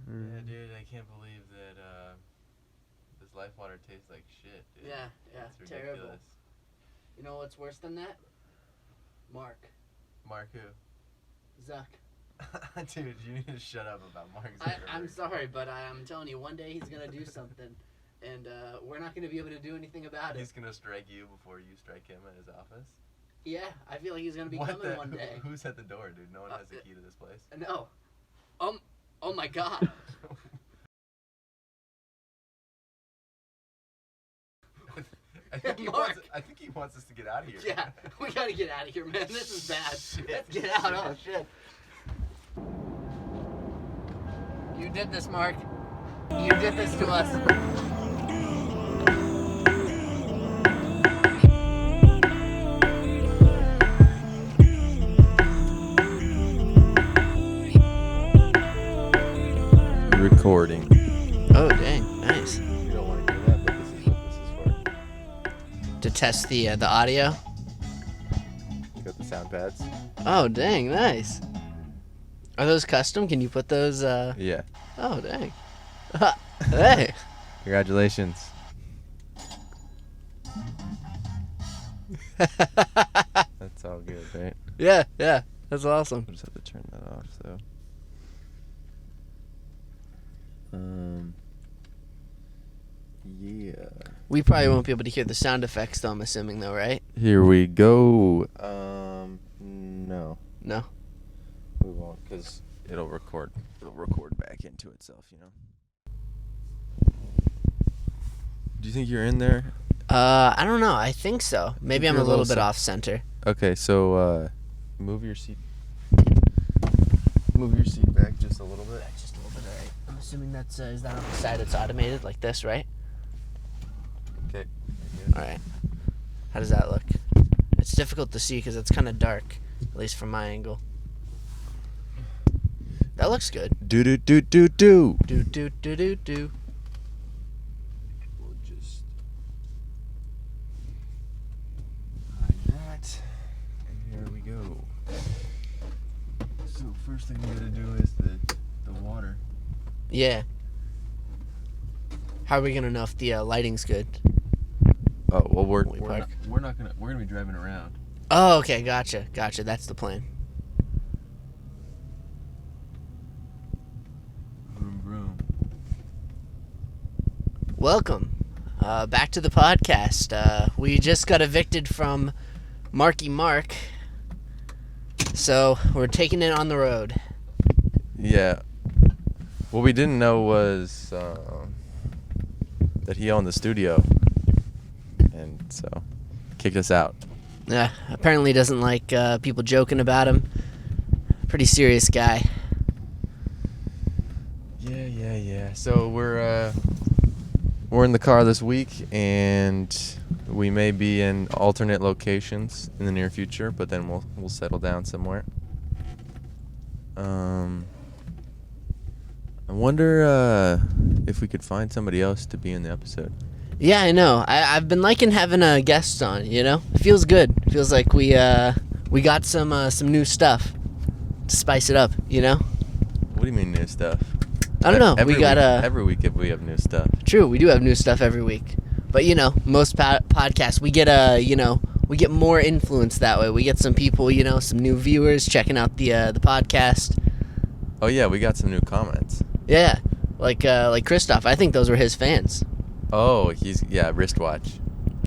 Yeah, dude, I can't believe that this life water tastes like shit, dude. Yeah, It's terrible. ridiculous. You know what's worse than that? Mark Mark who? Zuck. Dude, you need to shut up about Mark Zuckerberg. I'm sorry, but I'm telling you, one day he's going to do something, and we're not going to be able to do anything about it. He's going to strike you before you strike him at his office? Yeah, I feel like he's going to be coming one day. Who's at the door, dude? No one has the key to this place? No. Oh my God. I think he wants us to get out of here. Yeah, we gotta get out of here, man. This is bad. Shit. Let's get out. Oh, shit. You did this, Mark. You did this to us. Recording. Oh, dang. Nice. You don't want to hear that, but this is what this is for. To test the audio? You got the sound pads? Oh, dang. Nice. Are those custom? Can you put those? Yeah. Oh, dang. Hey. Congratulations. That's all good, right? Yeah. That's awesome. We'll just have to turn that off, so. Yeah. We probably won't be able to hear the sound effects, though, I'm assuming, though, right? Here we go. No. No? We won't, because it'll record back into itself, you know? Do you think you're in there? I don't know. I think so. Maybe I'm a little bit off center. Okay, so, move your seat. Move your seat back just a little bit. Just a little bit, alright. I'm assuming that's, is that on the side that's automated, like this, right? Okay. Alright. How does that look? It's difficult to see because it's kind of dark, at least from my angle. That looks good. Do do do do do. Do do do do do. We'll just hide that, and here we go. So first thing we gotta do is the water. Yeah. How are we gonna know if the lighting's good? Oh well, we're park. gonna be driving around. Oh, okay, gotcha. That's the plan. Vroom vroom. Welcome back to the podcast. We just got evicted from Marky Mark, so we're taking it on the road. Yeah. What we didn't know was that he owned the studio, and so kicked us out. Yeah, apparently doesn't like people joking about him. Pretty serious guy. Yeah. So we're in the car this week, and we may be in alternate locations in the near future, but then we'll settle down somewhere. I wonder if we could find somebody else to be in the episode. Yeah, I know. I've been liking having a guest on, you know? It feels good. It feels like we got some new stuff to spice it up, you know? What do you mean new stuff? I don't know. Every week we have new stuff. True, we do have new stuff every week. But, you know, most podcasts, we get we get more influence that way. We get some people, you know, some new viewers checking out the podcast. Oh yeah, we got some new comments. Yeah. Like Christoph. I think those were his fans. Oh, wristwatch.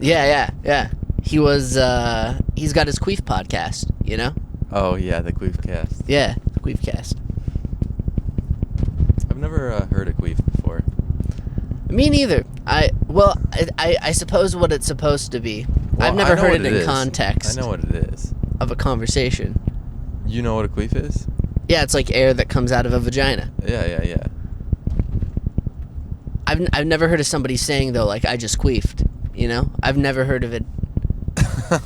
Yeah. He's got his Queef podcast, you know? Oh yeah, the Queefcast. Yeah, the Queefcast. I've never heard of Queef before. Me neither. I suppose what it's supposed to be. Well, I've never heard it in context. I know what it is. Of a conversation. You know what a queef is? Yeah, it's like air that comes out of a vagina. Yeah. I've never heard of somebody saying though, like, I just queefed. You know, I've never heard of it.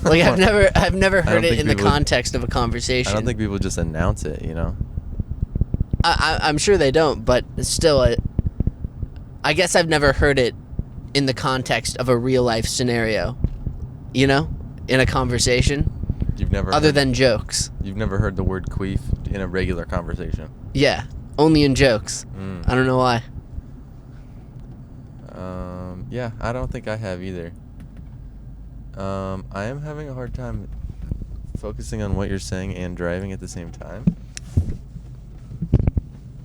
Like I've never heard it in the context of a conversation. I don't think people just announce it, you know. I'm sure they don't, but still, I guess I've never heard it in the context of a real life scenario. You know, in a conversation. You've never other than jokes. You've never heard the word queef in a regular conversation. Yeah. Only in jokes. I don't know why. Yeah, I don't think I have either. I am having a hard time focusing on what you're saying and driving at the same time.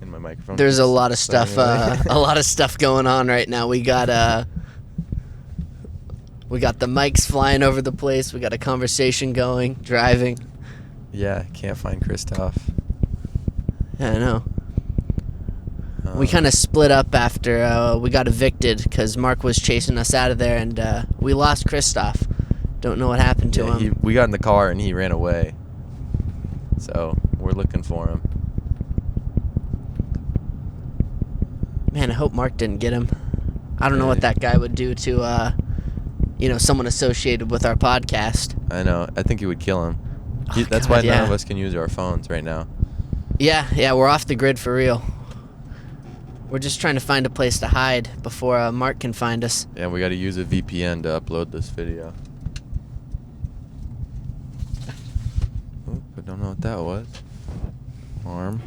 And my microphone. There's a keeps lot of stuff. sliding away. A lot of stuff going on right now. We got the mics flying over the place. We got a conversation going, driving. Yeah, can't find Christoph. Yeah, I know. We kind of split up after we got evicted because Mark was chasing us out of there, and we lost Christoph. Don't know what happened to him. We got in the car and he ran away. So we're looking for him. Man, I hope Mark didn't get him. I don't know what that guy would do to, someone associated with our podcast. I know. I think he would kill him. That's God, why none of us can use our phones right now. Yeah, we're off the grid for real. We're just trying to find a place to hide before Mark can find us. Yeah, we got to use a VPN to upload this video. Oop, I don't know what that was. Arm.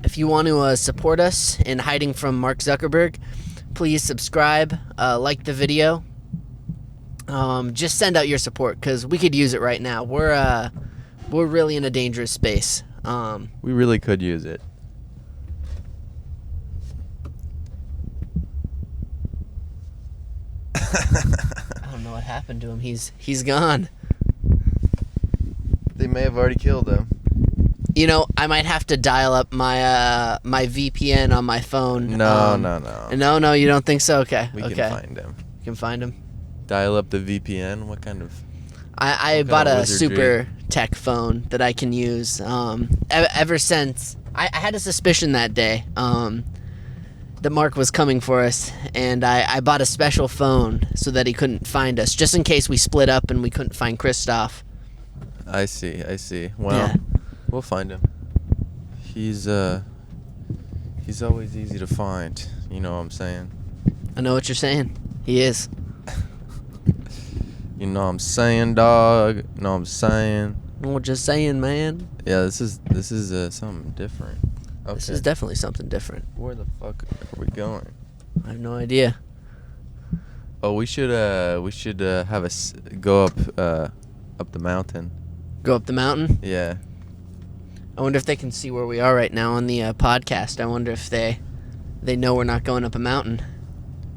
If you want to support us in hiding from Mark Zuckerberg, please subscribe, like the video. Just send out your support because we could use it right now. We're really in a dangerous space. We really could use it. I don't know what happened to him. He's gone. They may have already killed him. I might have to dial up my my VPN on my phone. No. No, you don't think so? Okay. We can find him. You can find him. Dial up the VPN? What kind of... I bought a super tech phone that I can use. Ever since... I had a suspicion that day that Mark was coming for us, and I bought a special phone so that he couldn't find us, just in case we split up and we couldn't find Christoph. I see. Well, we'll find him. He's always easy to find. You know what I'm saying? I know what you're saying. He is. You know what I'm saying, dog? You know what I'm saying? What you saying, man? Yeah, this is something different. Okay. This is definitely something different. Where the fuck are we going? I have no idea. Oh, we should have us go up the mountain. Go up the mountain? Yeah. I wonder if they can see where we are right now on the podcast. I wonder if they know we're not going up a mountain.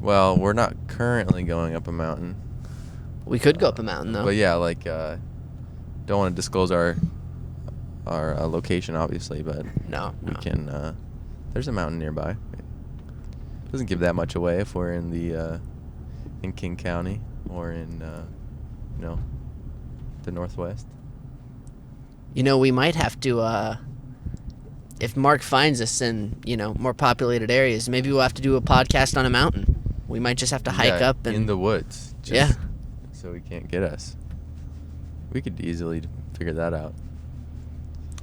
Well, we're not currently going up a mountain. We could go up a mountain, though. But yeah, don't want to disclose our location, obviously, but No. we can. There's a mountain nearby. Doesn't give that much away if we're in King County or in the Northwest. We might have to. If Mark finds us in more populated areas, maybe we'll have to do a podcast on a mountain. We might just have to hike up and in the woods. So he can't get us. We could easily figure that out.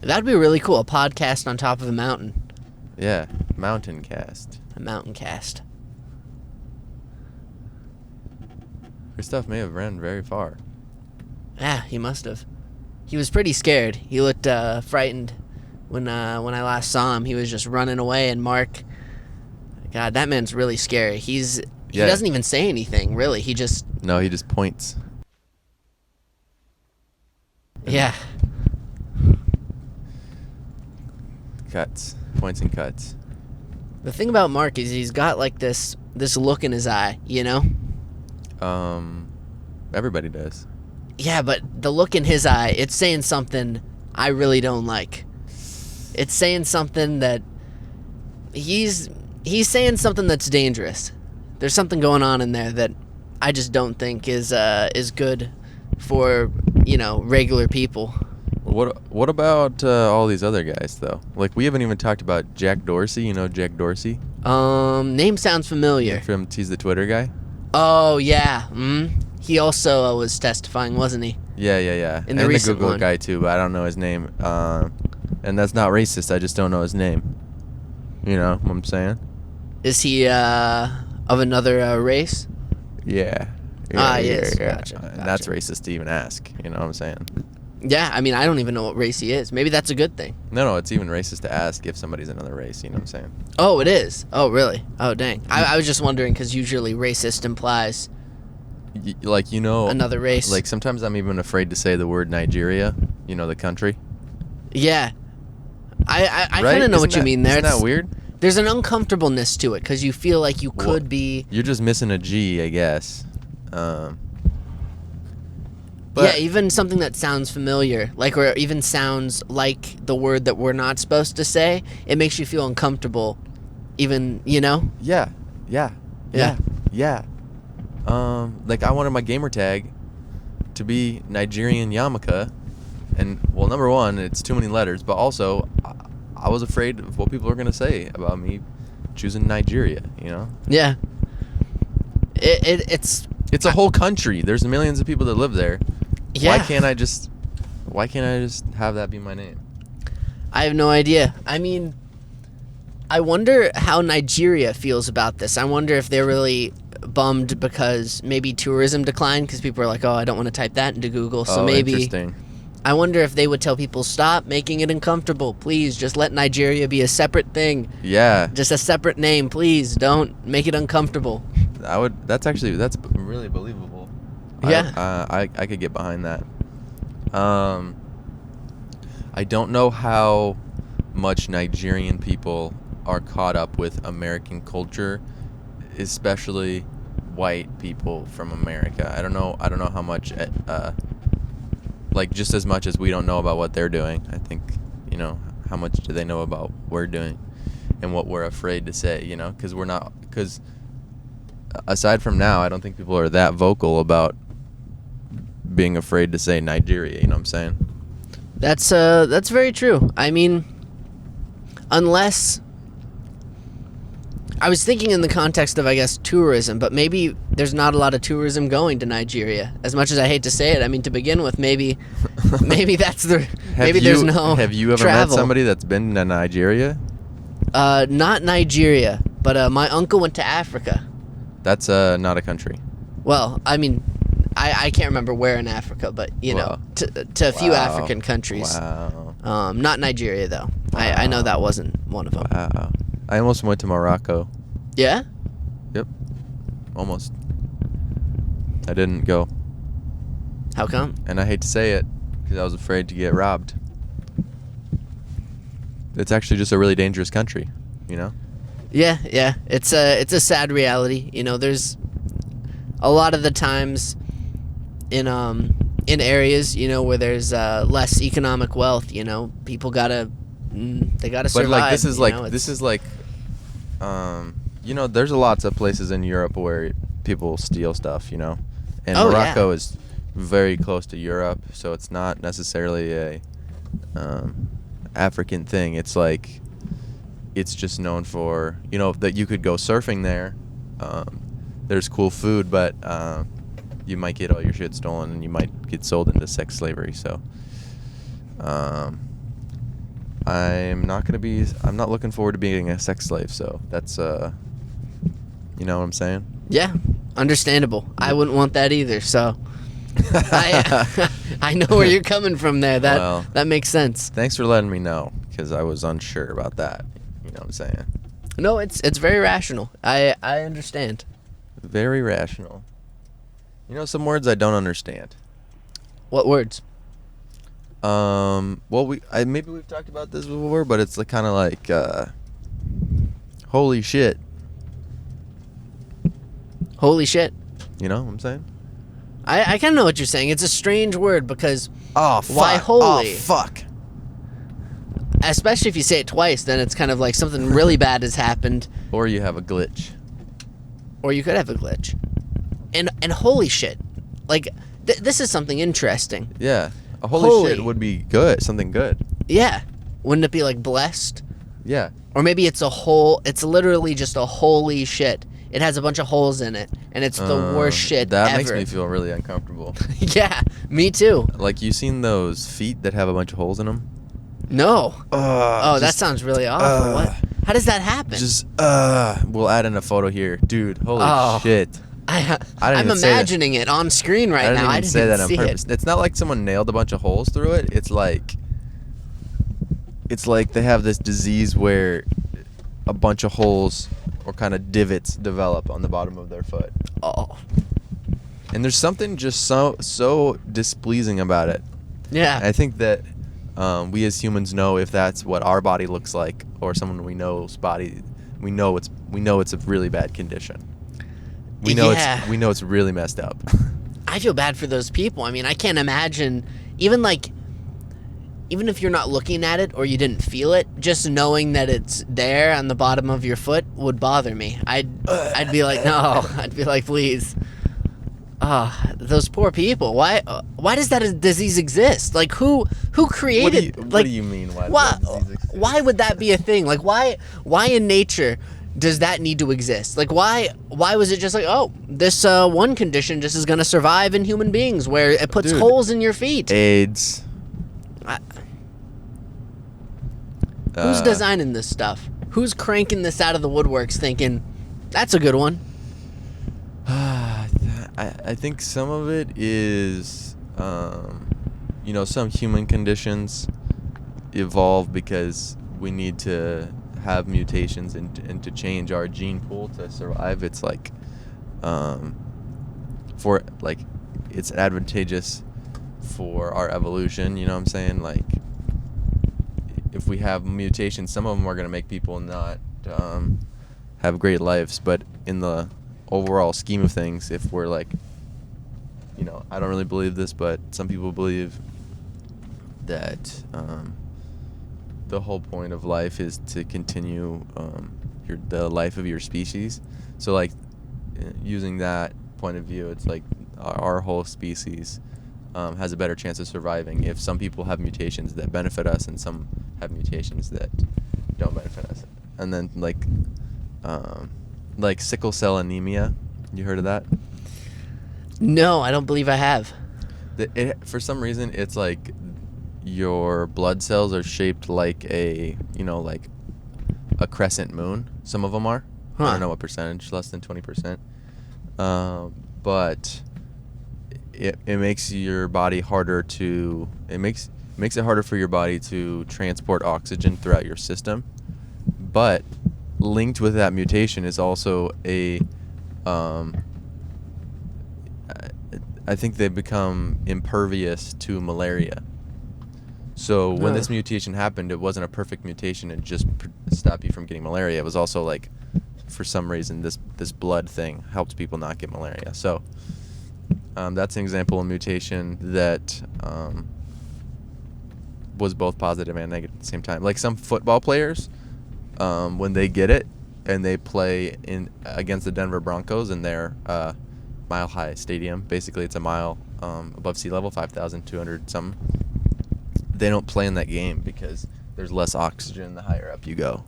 That'd be really cool. A podcast on top of a mountain. Yeah, mountain cast. A mountain cast. Christoph may have ran very far. Yeah, he must have. He was pretty scared. He looked frightened when I last saw him. He was just running away, and Mark, God, that man's really scary. He doesn't even say anything, really. He just points. Yeah. Points and cuts. The thing about Mark is he's got this look in his eye, Everybody does. Yeah, but the look in his eye, it's saying something I really don't like. It's saying something that he's saying something that's dangerous. There's something going on in there that I just don't think is good for, regular people. What about all these other guys though? We haven't even talked about Jack Dorsey. You know Jack Dorsey? Name sounds familiar. He's the Twitter guy. Oh yeah. He also was testifying, wasn't he? Yeah. In the recent Google one. guy too, but I don't know his name. And that's not racist. I just don't know his name. You know what I'm saying? Is he of another race? Yeah. Yes. Yeah. Gotcha. And that's racist to even ask. You know what I'm saying? Yeah, I mean, I don't even know what race he is. Maybe that's a good thing. No, it's even racist to ask if somebody's another race. You know what I'm saying? Oh, it is? Oh, really? Oh, dang. I was just wondering because usually racist implies Like, you know, another race. like sometimes I'm even afraid to say the word Nigeria. You know, the country. Yeah. I Right? kind of know Isn't what you that- mean there. Isn't that weird? There's an uncomfortableness to it because you feel like you could be. You're just missing a G, I guess. But Yeah, even something that sounds familiar, like, or even sounds like the word that we're not supposed to say, it makes you feel uncomfortable. Even, you know? Yeah. Yeah. Like I wanted my gamer tag to be Nigerian Yamaka, and well, number one, it's too many letters, but also I was afraid of what people are gonna say about me choosing Nigeria. You know? Yeah. It's a whole country. There's millions of people that live there. Yeah. Why can't I just have that be my name? I have no idea. I mean, I wonder how Nigeria feels about this. I wonder if they're really bummed because maybe tourism declined because people are like, oh, I don't want to type that into Google. So maybe Interesting. I wonder if they would tell people, stop making it uncomfortable. Please, just let Nigeria be a separate thing. Yeah. Just a separate name. Please don't make it uncomfortable. That's really believable. Yeah. I could get behind that. I don't know how much Nigerian people are caught up with American culture, especially white people from America. I don't know how much like just as much as we don't know about what they're doing. I think, you know, how much do they know about what we're doing and what we're afraid to say, you know, cuz aside from now, I don't think people are that vocal about being afraid to say Nigeria, you know what I'm saying? That's very true. I mean, unless I was thinking in the context of, I guess, tourism, but maybe there's not a lot of tourism going to Nigeria. As much as I hate to say it, I mean, to begin with, maybe that's the there's no Have you ever travel. met somebody that's been to Nigeria? Not Nigeria, but my uncle went to Africa. That's not a country. Well, I mean, I can't remember where in Africa, but you know, to a few African countries. Wow. Not Nigeria though. I know that wasn't one of them. Wow. I almost went to Morocco. Yeah. Yep. Almost. I didn't go. How come? And I hate to say it because I was afraid to get robbed. It's actually just a really dangerous country, you know? Yeah. It's a sad reality. You know, there's a lot of the times in areas, you know, where there's less economic wealth, you know, people gotta survive. But like this is like you know, there's lots of places in Europe where people steal stuff, you know, and Morocco is very close to Europe, so it's not necessarily a African thing. It's like it's just known for, you know, that you could go surfing there. There's cool food, but you might get all your shit stolen and you might get sold into sex slavery. So I'm not looking forward to being a sex slave. So that's you know what I'm saying? Yeah, understandable. I wouldn't want that either. So I know where you're coming from there. That makes sense. Thanks for letting me know because I was unsure about that. You know what I'm saying? No, it's very rational. I understand. Very rational. You know, some words I don't understand. What words? Well, maybe we've talked about this before, but it's like kind of like holy shit. Holy shit. You know what I'm saying? I kind of know what you're saying. It's a strange word because Oh, fuck. why holy? Oh, fuck. Especially if you say it twice, then it's kind of like something really bad has happened. Or you have a glitch. Or you could have a glitch. And holy shit. Like, this is something interesting. Yeah. A holy shit would be good. Something good. Yeah. Wouldn't it be like blessed? Yeah. Or maybe it's literally just a holy shit. It has a bunch of holes in it, and it's the worst shit that ever. makes me feel really uncomfortable. Yeah, me too. Like, you seen those feet that have a bunch of holes in them? No. That sounds really awful. What? How does that happen? We'll add in a photo here. Dude, holy shit. I didn't I'm even say that. imagining it on screen right I didn't now. even say that on see purpose. it. It's not like someone nailed a bunch of holes through it. It's like they have this disease where a bunch of holes or kind of divots develop on the bottom of their foot. Oh, And there's something just so displeasing about it. yeah. I think that we as humans know if that's what our body looks like, or someone we know's body. We know it's a really bad condition. We know it's really messed up. I feel bad for those people. I mean, I can't imagine even if you're not looking at it or you didn't feel it, just knowing that it's there on the bottom of your foot would bother me. I'd be like, no. I'd be like, please. Those poor people. Why does that disease exist? Like, who created? What do you mean? Why does that disease exist? Why would that be a thing? Like, why in nature does that need to exist? Like, why was it just like, oh, this one condition just is gonna survive in human beings where it puts holes in your feet? AIDS. Who's designing this stuff? Who's cranking this out of the woodworks thinking, that's a good one? I think some of it is, some human conditions evolve because we need to have mutations and to change our gene pool to survive. It's like, it's advantageous for our evolution. You know what I'm saying? Like, if we have mutations, some of them are going to make people not have great lives. But in the overall scheme of things, if we're like, I don't really believe this, but some people believe that the whole point of life is to continue the life of your species. So, like, using that point of view, it's like our whole species has a better chance of surviving if some people have mutations that benefit us and some have mutations that don't benefit us. And then like sickle cell anemia, you heard of that? No, I don't believe I have. For some reason, it's like your blood cells are shaped like a crescent moon. Some of them are. Huh. I don't know what percentage, less than 20%. But it makes your body harder to. It makes it harder for your body to transport oxygen throughout your system. But linked with that mutation is also I think they become impervious to malaria. So when this mutation happened, it wasn't a perfect mutation and just stopped you from getting malaria. It was also like, for some reason, this blood thing helped people not get malaria. So that's an example of mutation that was both positive and negative at the same time. Like some football players, when they get it and they play against the Denver Broncos in their Mile High Stadium. Basically, it's a mile above sea level, 5,200 something. They don't play in that game because there's less oxygen the higher up you go.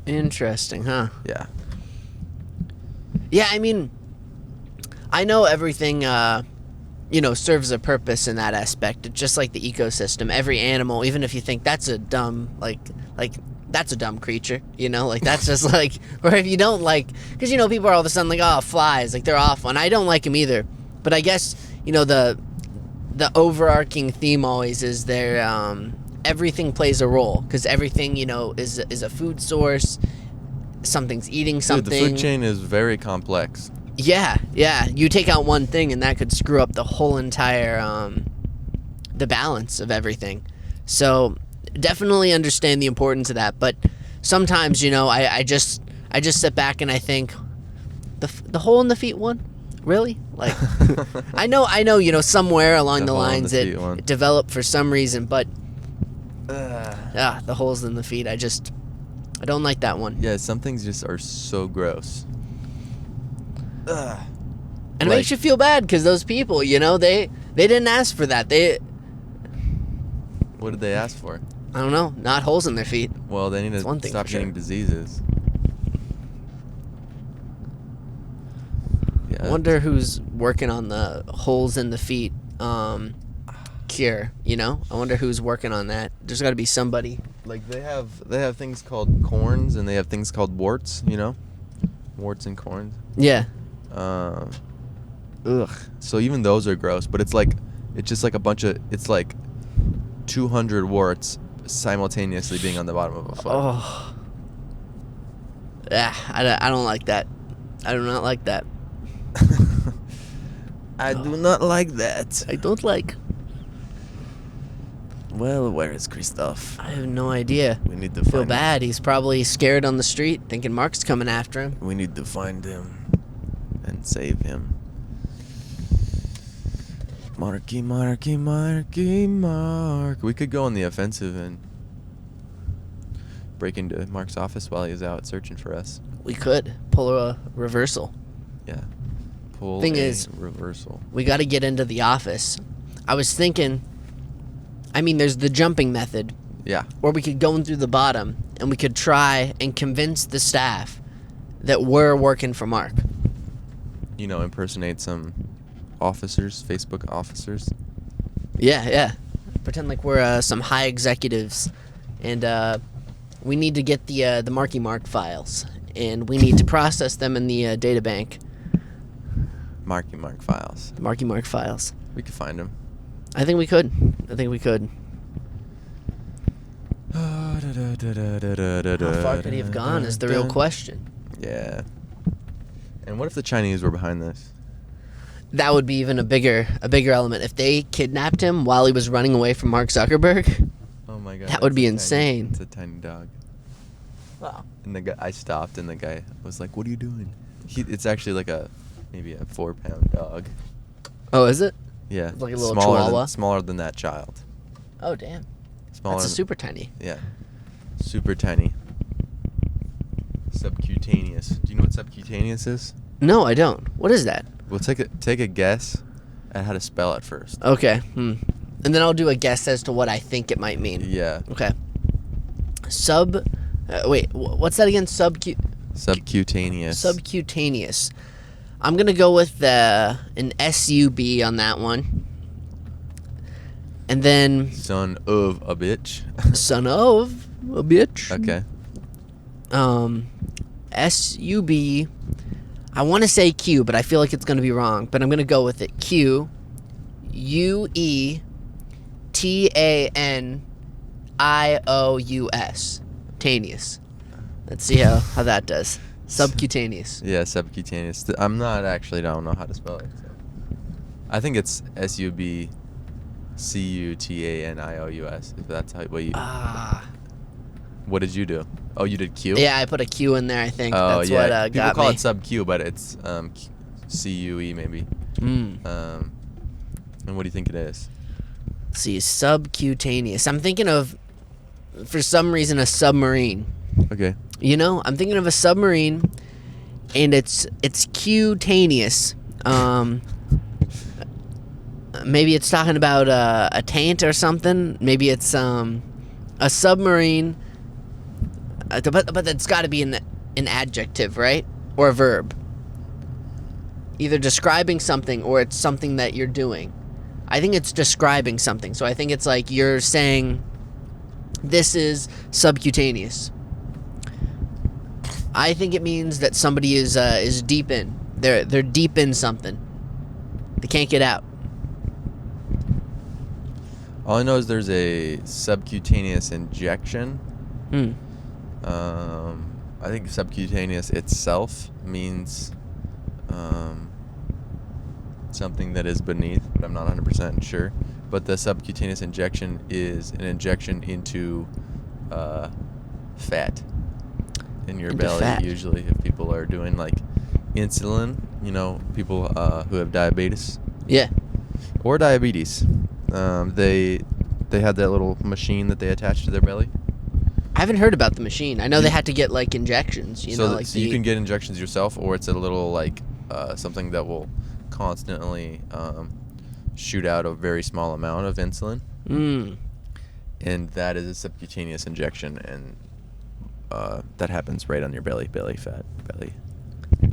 Interesting, huh? Yeah. Yeah, I mean, I know everything, serves a purpose in that aspect. It's just like the ecosystem. Every animal, even if you think that's a dumb, that's a dumb creature, that's just like, or if you don't like, because, people are all of a sudden like, oh, flies, like they're awful, and I don't like them either. But I guess, the overarching theme always is everything plays a role, because everything, is a food source. Something's eating something. Dude, the food chain is very complex. Yeah. You take out one thing and that could screw up the whole entire, the balance of everything. So definitely understand the importance of that. But sometimes, I just sit back and I think, the hole in the feet one? Really? Like, I know, somewhere along the lines it developed for some reason, but the holes in the feet, I don't like that one. Yeah, some things just are so gross. And it makes you feel bad because those people, they didn't ask for that. What did they ask for? I don't know, not holes in their feet. Well, they need to stop getting diseases. I wonder who's working on the holes in the feet cure, I wonder who's working on that. There's got to be somebody. Like they have things called corns and they have things called warts, warts and corns. Yeah. Ugh. So even those are gross, but it's just like a bunch of, it's like 200 warts simultaneously being on the bottom of a foot. Oh. I don't like that. I do not like that. I do not like that. I don't like. Well, where is Christoph? I have no idea. We need to Feel find bad. He's probably scared on the street, thinking Mark's coming after him. We need to find him and save him. Marky, Marky, Marky, Mark. We could go on the offensive and break into Mark's office while he's out searching for us. We could pull a reversal. Yeah. Pull Thing a is, reversal. We got to get into the office. I was thinking, I mean, there's the jumping method. Yeah. Or we could go in through the bottom, and we could try and convince the staff that we're working for Mark. You know, impersonate some officers, Facebook officers. Yeah. Pretend like we're some high executives, and we need to get the Marky Mark files, and we need to process them in the data bank. Marky Mark files. The Marky Mark files. We could find them. I think we could. How far could he have gone is the real question. Yeah. And what if the Chinese were behind this? That would be even a bigger element. If they kidnapped him while he was running away from Mark Zuckerberg, Oh my god. that would be that's insane. It's a tiny dog. Wow. And I stopped, and the guy was like, "What are you doing?" It's actually like maybe a 4-pound dog. Oh, is it? Yeah. It's like a little smaller chihuahua? Smaller than that child. Oh, damn. Smaller. That's a than- super tiny. Yeah. Super tiny. Subcutaneous. Do you know what subcutaneous is? No, I don't. What is that? Well, take a guess at how to spell it first. Okay. And then I'll do a guess as to what I think it might mean. Yeah. Okay. What's that again? Subcutaneous. Subcutaneous. I'm going to go with an SUB on that one. And then Son of a bitch. son of a bitch. Okay. SUB. I want to say Q, but I feel like it's going to be wrong. But I'm going to go with it. QUETANIOUS. Taneous. Let's see how that does. Subcutaneous. Yeah, subcutaneous. I'm not actually don't know how to spell it. So. I think it's SUBCUTANIOUS. If that's what you. What did you do? Oh, you did Q. Yeah, I put a Q in there. I think Oh that's yeah. what People got call me. it sub Q, but it's CUE maybe. And what do you think it is? Let's see, subcutaneous. I'm thinking of, for some reason, a submarine. Okay. You know, I'm thinking of a submarine, and it's cutaneous. Maybe it's talking about a taint or something. Maybe it's a submarine. But that's got to be an adjective, right? Or a verb. Either describing something or it's something that you're doing. I think it's describing something. So I think it's like you're saying, this is subcutaneous. I think it means that somebody is deep in. They're deep in something. They can't get out. All I know is there's a subcutaneous injection. I think subcutaneous itself means something that is beneath, but I'm not 100% sure. But the subcutaneous injection is an injection into fat in your belly. Fat. Usually, if people are doing like insulin, you know, people who have diabetes. Yeah. Or diabetes. They had that little machine that they attach to their belly. I haven't heard about the machine. I know they had to get like injections. So you can get injections yourself, or it's a little like something that will constantly shoot out a very small amount of insulin. And that is a subcutaneous injection, and that happens right on your belly fat.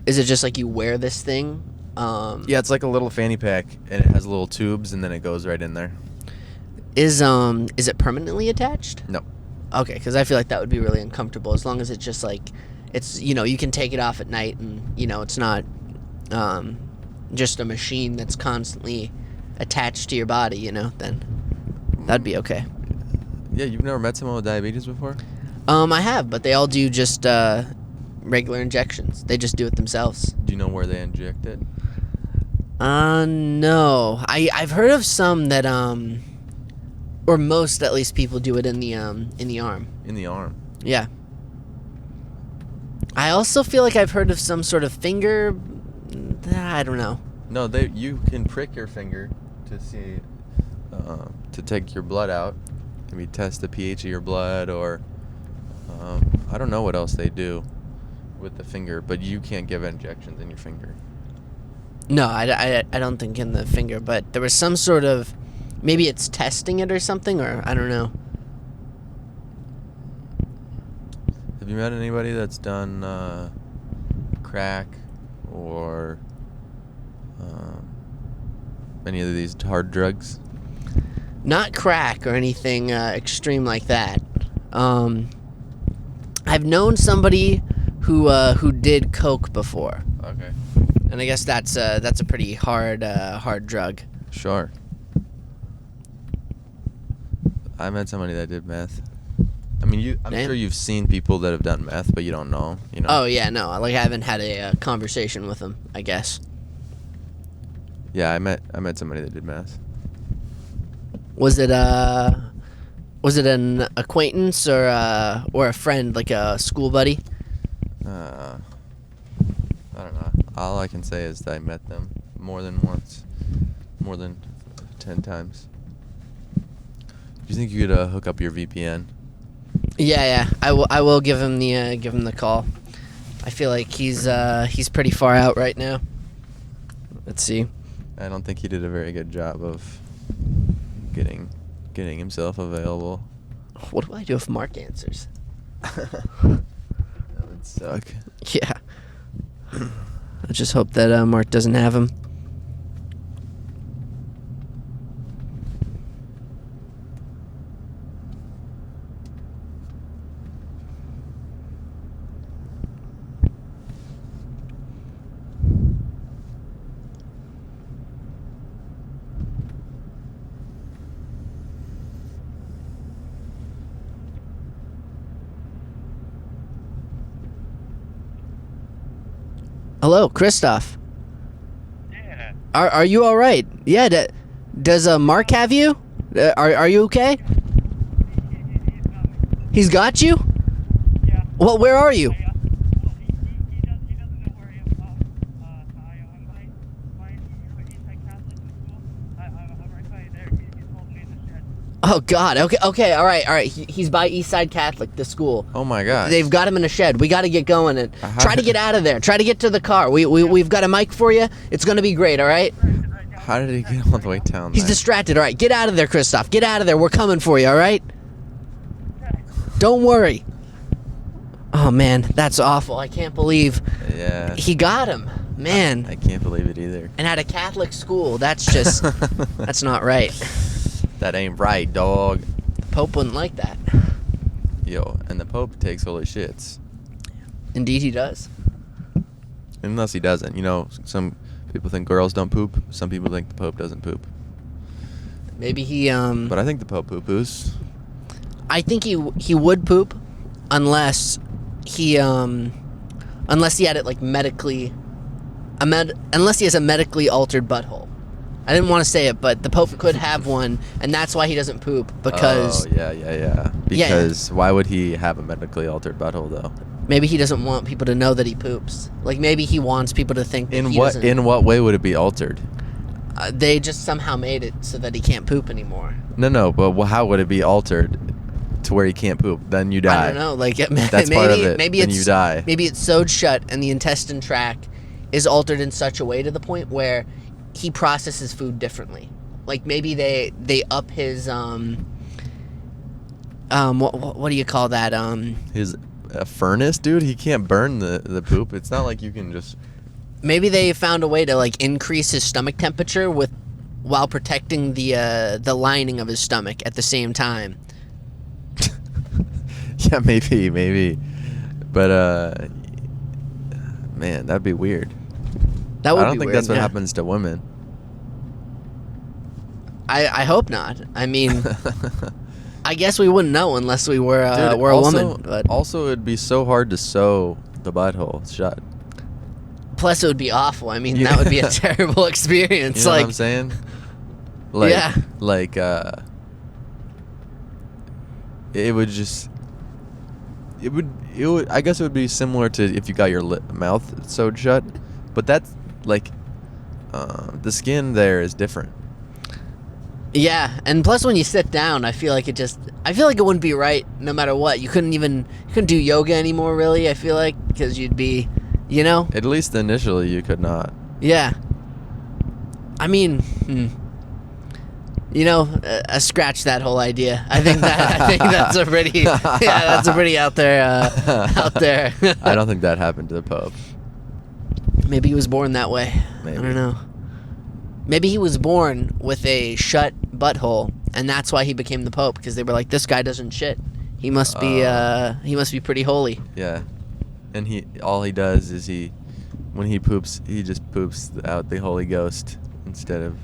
Is it just like you wear this thing? Yeah, it's like a little fanny pack, and it has little tubes, and then it goes right in there. Is it permanently attached? No. Okay, because I feel like that would be really uncomfortable. As long as it's just like, it's, you know, you can take it off at night, and you know it's not just a machine that's constantly attached to your body, you know, then that'd be okay. Yeah, you've never met someone with diabetes before? I have, but they all do just regular injections. They just do it themselves. Do you know where they inject it? No. I've heard of some that or most at least people do it in the arm. In the arm. Yeah. I also feel like I've heard of some sort of finger. I don't know. No, you can prick your finger to see to take your blood out. Maybe test the pH of your blood, or I don't know what else they do with the finger, but you can't give injections in your finger. No, I don't think in the finger, but there was some sort of, maybe it's testing it or something, or I don't know. Have you met anybody that's done crack or any of these hard drugs? Not crack or anything extreme like that. I've known somebody who did coke before. Okay. And I guess that's a pretty hard drug. Sure. I met somebody that did meth. I mean, I'm sure you've seen people that have done meth, but you don't know, you know? Oh, yeah, no. Like, I haven't had a conversation with them, I guess. Yeah, I met somebody that did meth. Was it an acquaintance or a friend, like a school buddy? I don't know. All I can say is that I met them more than once. More than 10 times. Do you think you could hook up your VPN? Yeah. I will give him the call. I feel like he's pretty far out right now. Let's see. I don't think he did a very good job of getting himself available. What do I do if Mark answers? That would suck. Yeah. I just hope that Mark doesn't have him. Hello, Christoph. Yeah. Are you all right? Yeah. Does Mark have you? Are you okay? He's got you? Yeah. Well, where are you? Well, he doesn't know where I am. I'm by Eastside Catholic School. I'm right by there. He's holding me in the shed. Oh God. Okay. All right. He's by Eastside Catholic, the school. Oh my god. They've got him in a shed. We got to get going and How try to did- get out of there. Try to get to the car. We've got a mic for you. It's gonna be great. All right. How did he get all the way down He's there? distracted. All right. Get out of there, Christoph. Get out of there. We're coming for you. All right. Don't worry. Oh man, that's awful. I can't believe Yeah. he got him. Man. I can't believe it either. And at a Catholic school. That's just that's not right. That ain't right, dog. The Pope wouldn't like that. Yo, and the Pope takes holy shits. Indeed, he does. Unless he doesn't. You know, some people think girls don't poop. Some people think the Pope doesn't poop. Maybe he But I think the Pope poo-poos. I think he would poop unless he had it like medically unless he has a medically altered butthole. I didn't want to say it, but the Pope could have one, and that's why he doesn't poop, because Oh, yeah. Because why would he have a medically altered butthole, though? maybe he doesn't want people to know that he poops. Like, maybe he wants people to think that he doesn't. In what way would it be altered? They just somehow made it so that he can't poop anymore. No, but how would it be altered to where he can't poop? Then you die. I don't know. Like, That's maybe, part of it. Maybe then it's you die. Maybe it's sewed shut, and the intestine tract is altered in such a way to the point where he processes food differently. Like, maybe they up his what do you call that? His furnace, dude. He can't burn the poop. It's not like you can just. Maybe they found a way to like increase his stomach temperature while protecting the lining of his stomach at the same time. Yeah, maybe. But man, that'd be weird. That would I don't be think weird, that's what yeah. happens to women. I hope not. I mean, I guess we wouldn't know unless we were Dude, were a also, woman. But also, it'd be so hard to sew the butthole shut. plus, it would be awful. I mean, Yeah. that would be a terrible experience. You know like, what I'm saying? Like, Yeah. Like, it would just. It would. I guess it would be similar to if you got your mouth sewed shut, but that's like, the skin there is different. yeah, and plus when you sit down, I feel like it wouldn't be right no matter what. You couldn't do yoga anymore, really. I feel like because you'd be, you know. At least initially, you could not. Yeah. I mean, you know, scratch that whole idea. I think that's a pretty that's a pretty out there out there. I don't think that happened to the Pope. Maybe he was born that way. Maybe. I don't know. Maybe he was born with a shut butthole, and that's why he became the Pope, because they were like, this guy doesn't shit. He must be pretty holy. Yeah, and all he does is when he poops, he just poops out the Holy Ghost instead of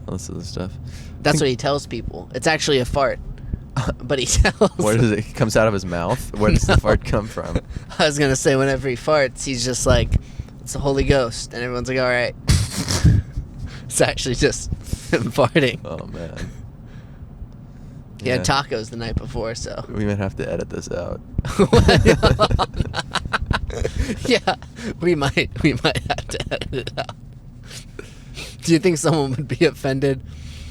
all this other stuff. That's what he tells people. It's actually a fart, but he tells. Where does it comes out of his mouth? Where does the fart come from? I was gonna say whenever he farts, he's just like, it's the Holy Ghost, and everyone's like, all right. It's actually just him farting. Oh man. He had tacos the night before, so. We might have to edit this out. Yeah, we might have to edit it out. Do you think someone would be offended?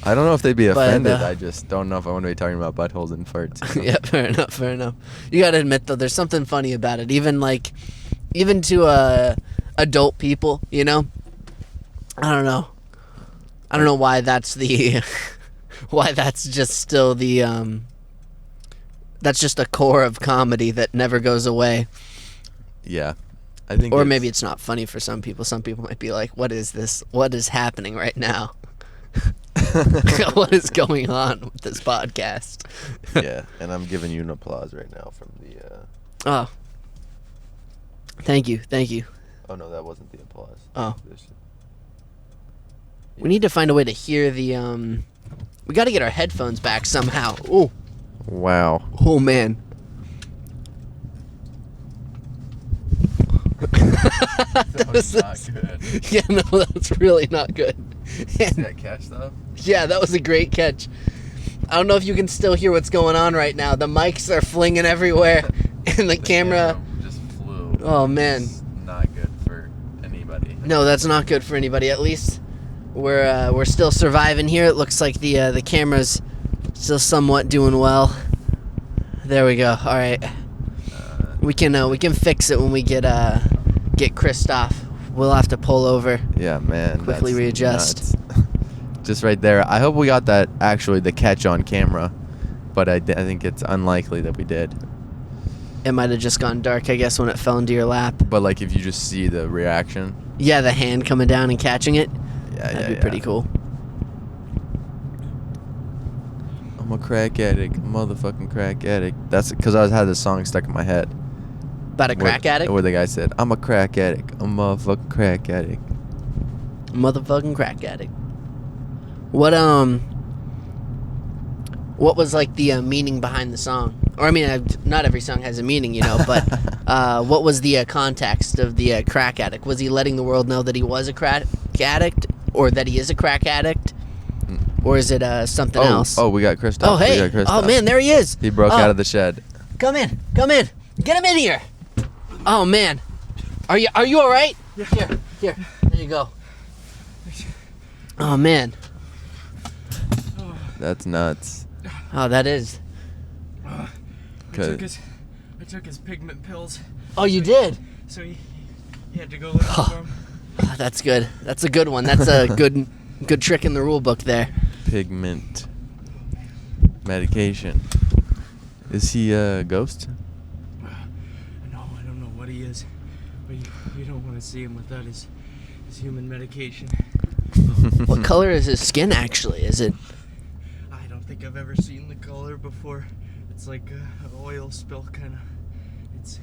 I don't know if they'd be But, offended. I just don't know if I want to be talking about buttholes and farts. Yeah, fair enough. You gotta admit though, there's something funny about it. Even to adult people, you know. I don't know why that's the why that's just still the that's just a core of comedy that never goes away. Yeah, I think. Or maybe it's not funny for some people. Some people might be like, what is this? What is happening right now? What is going on with this podcast? Yeah, and I'm giving you an applause right now from the. Oh. Thank you. Oh no, that wasn't the applause. Oh. We need to find a way to hear the we got to get our headphones back somehow. Oh. Wow. Oh man. That was not good. Yeah, no, that's really not good. That catch though? Yeah, that was a great catch. I don't know if you can still hear what's going on right now. The mics are flinging everywhere, and the camera just flew. Oh man. It's not good for anybody. No, that's not good for anybody. At least we're still surviving here. It looks like the camera's still somewhat doing well. There we go. All right. We can fix it when we get Christoph. We'll have to pull over. Yeah, man. Quickly that's readjust. nuts. Just right there. I hope we got that the catch on camera, but I think it's unlikely that we did. It might have just gone dark, I guess, when it fell into your lap. But like if you just see the reaction. Yeah, the hand coming down and catching it. That'd be pretty cool. I'm a crack addict, motherfucking crack addict. That's because I had this song stuck in my head. About a crack addict? Where the guy said, I'm a crack addict, a motherfucking crack addict. Motherfucking crack addict. What was like the meaning behind the song? Or I mean, not every song has a meaning, you know, but what was the context of the crack addict? Was he letting the world know that he was a crack addict, or that he is a crack addict, or is it something else? Oh, we got Christoph. Oh, hey! Oh man, there he is. He broke out of the shed. Come in, get him in here. Oh man, are you all right? Yeah. Here, there you go. Oh man. That's nuts. Oh, that is. I took his pigment pills. Oh, you did? So he had to go look for him. Oh, that's good. That's a good one. That's a good trick in the rule book there. Pigment medication. Is he a ghost? No, I don't know what he is. But you don't want to see him without his human medication. What color is his skin actually? Is it? I don't think I've ever seen the color before. It's like an oil spill kind of. It's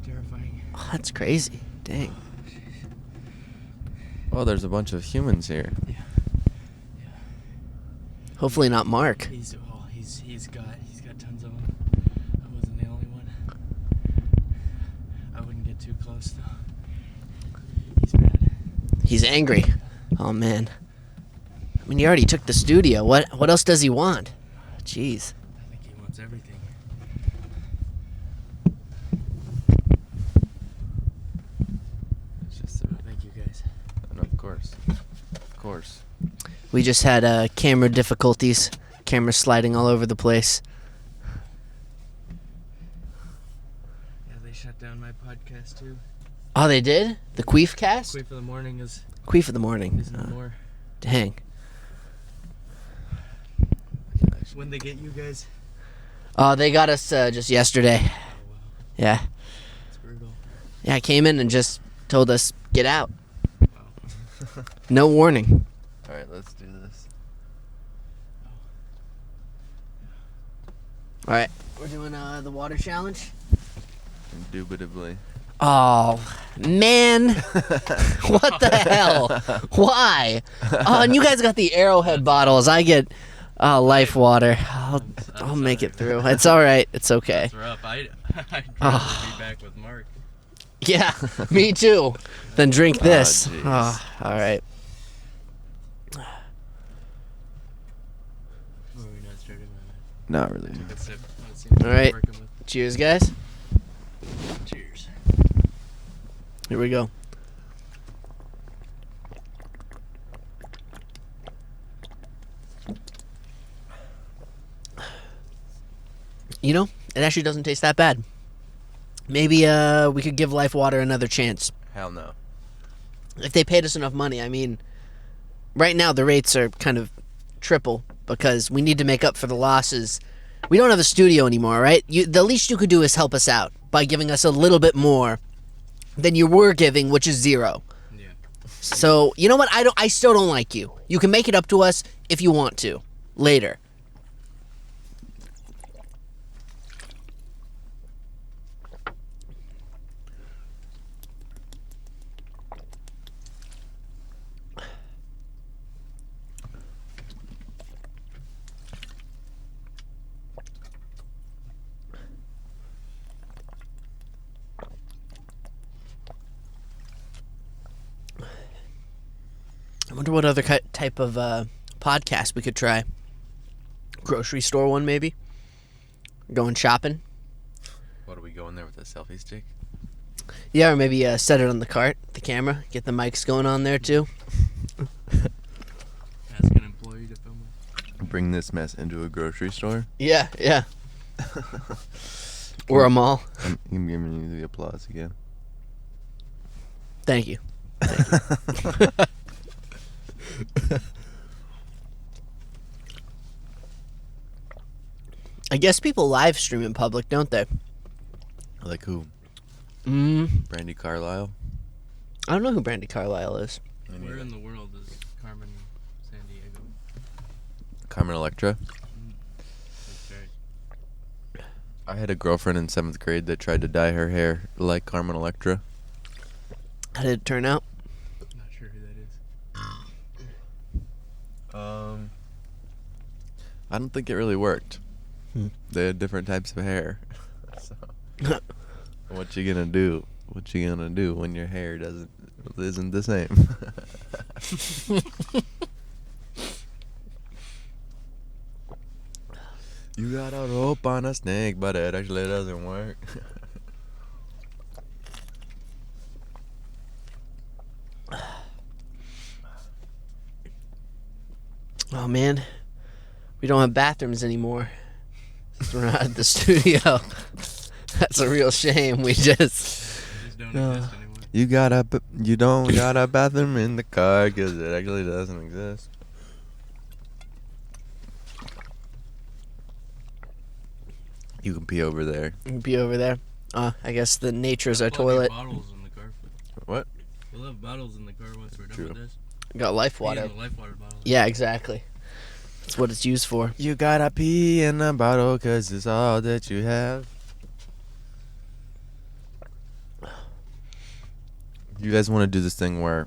terrifying. Oh, that's crazy. Dang. Oh, there's a bunch of humans here. Yeah. Hopefully not Mark. He's got tons of them. I wasn't the only one. I wouldn't get too close though. He's mad. He's angry. Oh man. I mean, he already took the studio. What else does he want? Jeez. I think he wants everything. It's just Thank you guys. and of course. Of course. We just had camera difficulties. Camera sliding all over the place. Yeah, they shut down my podcast too. Oh, they did? The Queef cast? Queef for the morning is Queef of the morning. no more. Dang. When they get you guys? Oh, they got us just yesterday. Oh wow, Yeah. it's brutal. Yeah, I came in and just told us, get out. Wow. No warning. All right, let's do this. All right. We're doing the water challenge. Indubitably. Oh, man. What the hell? Why? Oh, and you guys got the Arrowhead bottles. I get Life water. I'll make it through. It's all right. It's okay. That's rough. I'd rather be back with Mark. Yeah, me too. Then drink this. jeez. All right. Or are we not starting on Not really. that? Take a sip. Let's see what All we're right. working with. Cheers, guys. Cheers. Here we go. You know, it actually doesn't taste that bad. Maybe we could give Life Water another chance. Hell no. If they paid us enough money. I mean, right now the rates are kind of triple because we need to make up for the losses. We don't have a studio anymore, right? The least you could do is help us out by giving us a little bit more than you were giving, which is zero. Yeah. So, you know what? I still don't like you. You can make it up to us if you want to later. I wonder what other type of podcast we could try. Grocery store one, maybe? Going shopping? What, are we going there with a selfie stick? Yeah, or maybe set it on the cart, the camera, get the mics going on there too. Ask an employee to film it. Bring this mess into a grocery store? Yeah, yeah. Or a mall. I'm giving you the applause again. Thank you. I guess people live stream in public, don't they? Like who? Brandy Carlisle? I don't know who Brandy Carlisle is. Where in the world is Carmen San Diego? Carmen Electra? That's right. I had a girlfriend in 7th grade that tried to dye her hair like Carmen Electra. How did it turn out? Not sure who that is. I don't think it really worked. Hmm. They had different types of hair. So, what you gonna do? What you gonna do when your hair isn't the same? You got a rope on a snake, but it actually doesn't work. Oh man, we don't have bathrooms anymore. Since we're not at the studio. That's a real shame. We just They just don't exist anymore. You don't got a bathroom in the car because it actually doesn't exist. You can pee over there. be over there. I guess the nature's our Plug your toilet. bottles in the car. What? We'll have bottles in the car once we're done True. with this. Got Life Pee in Water. the life water bottle. Yeah, exactly. That's what it's used for. You gotta pee in a bottle because it's all that you have. You guys want to do this thing where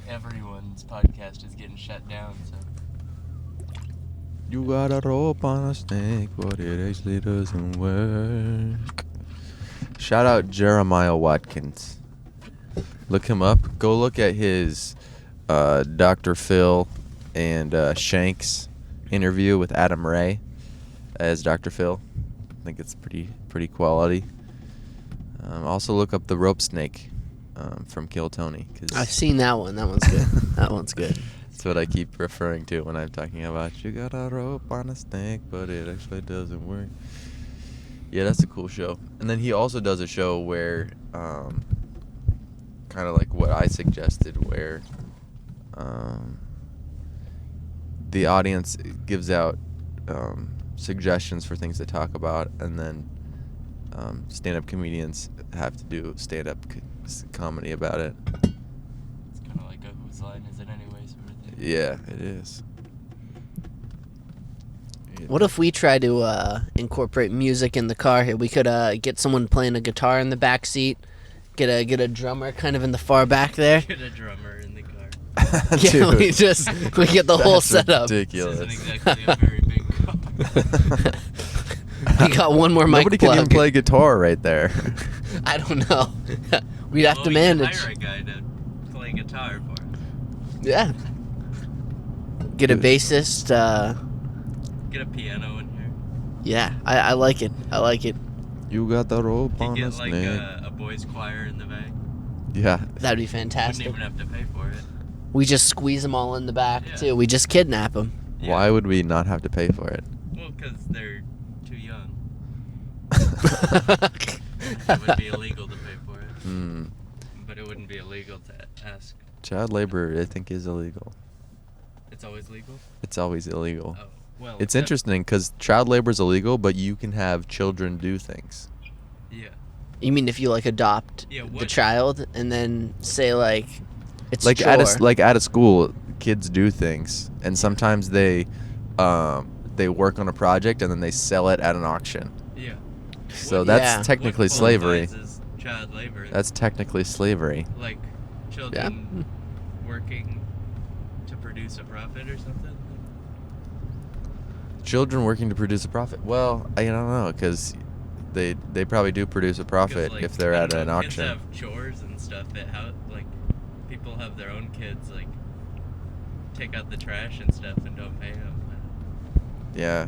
everyone's podcast is getting shut down. So You got a rope on a snake, but it actually doesn't work. Shout out Jeremiah Watkins. Look him up. Go look at his Dr. Phil and Shanks interview with Adam Ray as Dr. Phil. I think it's pretty quality. Also look up the rope snake from Kill Tony. I've seen that one. That one's good. That one's good. That's what I keep referring to when I'm talking about you got a rope on a snake, but it actually doesn't work. Yeah, that's a cool show. And then he also does a show where, kind of like what I suggested, where the audience gives out suggestions for things to talk about, and then stand-up comedians have to do stand-up comedy about it. it's kind of like a whose line is it anyway sort of thing. Yeah, it is. What if we try to incorporate music in the car here? We could get someone playing a guitar in the back seat, get a drummer kind of in the far back there. Get a drummer in the car. Yeah, Dude, we get the whole that's setup. This ridiculous. isn't exactly a very big car. We got one more mic Nobody plug. can even play guitar right there. I don't know. We'd have Well, to we can manage. hire a guy to play guitar for us. Yeah. Get a bassist. Get a piano in here. Yeah, I like it. I like it. You got the rope You on a get like snake. a boys choir in the back. Yeah. That'd be Wouldn't fantastic. even have to pay for it. We just squeeze them all in the back Yeah. too. We just kidnap them. Yeah. Why would we not have to pay for it? Well, because they're too young. It would be illegal to pay for it. Hmm. But it wouldn't be illegal to ask. Child labor, I think, is illegal. It's always legal? It's always illegal. Oh, well. It's that- interesting because child labor is illegal, but you can have children do things. Yeah. You mean if you like adopt Yeah, the what- child and then say like it's Like a at chore. a school, kids do things, and sometimes they work on a project and then they sell it at an auction. Yeah. So What- that's Yeah. technically what slavery. qualifies as child labor? That's technically slavery. like children working to produce a profit or something? Children working to produce a profit. Well, I don't know because they probably do produce a profit 'Cause, like, if they're I at don't an know, auction. Kids have chores and stuff that how like people have their own kids like take out the trash and stuff and don't pay them. Yeah.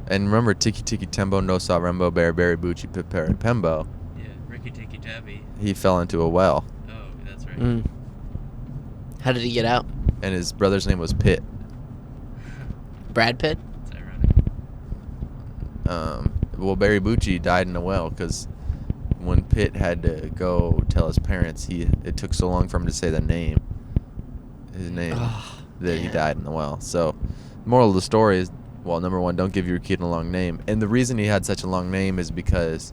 And remember, Tiki Tiki Tembo, No Saw Rembo, Berry Berry Bucci, Pipper, and Pembo. Yeah, Ricky Tikki Tavi. He fell into a well, Oh, that's right. Mm. How did he get out? and his brother's name was Pitt. Brad Pitt? It's ironic. Well, Barry Bucci died in a well because when Pitt had to go tell his parents, it took so long for him to say his name, Oh, that he man. died in the well. So, moral of the story is, well, number one, don't give your kid a long name. And the reason he had such a long name is because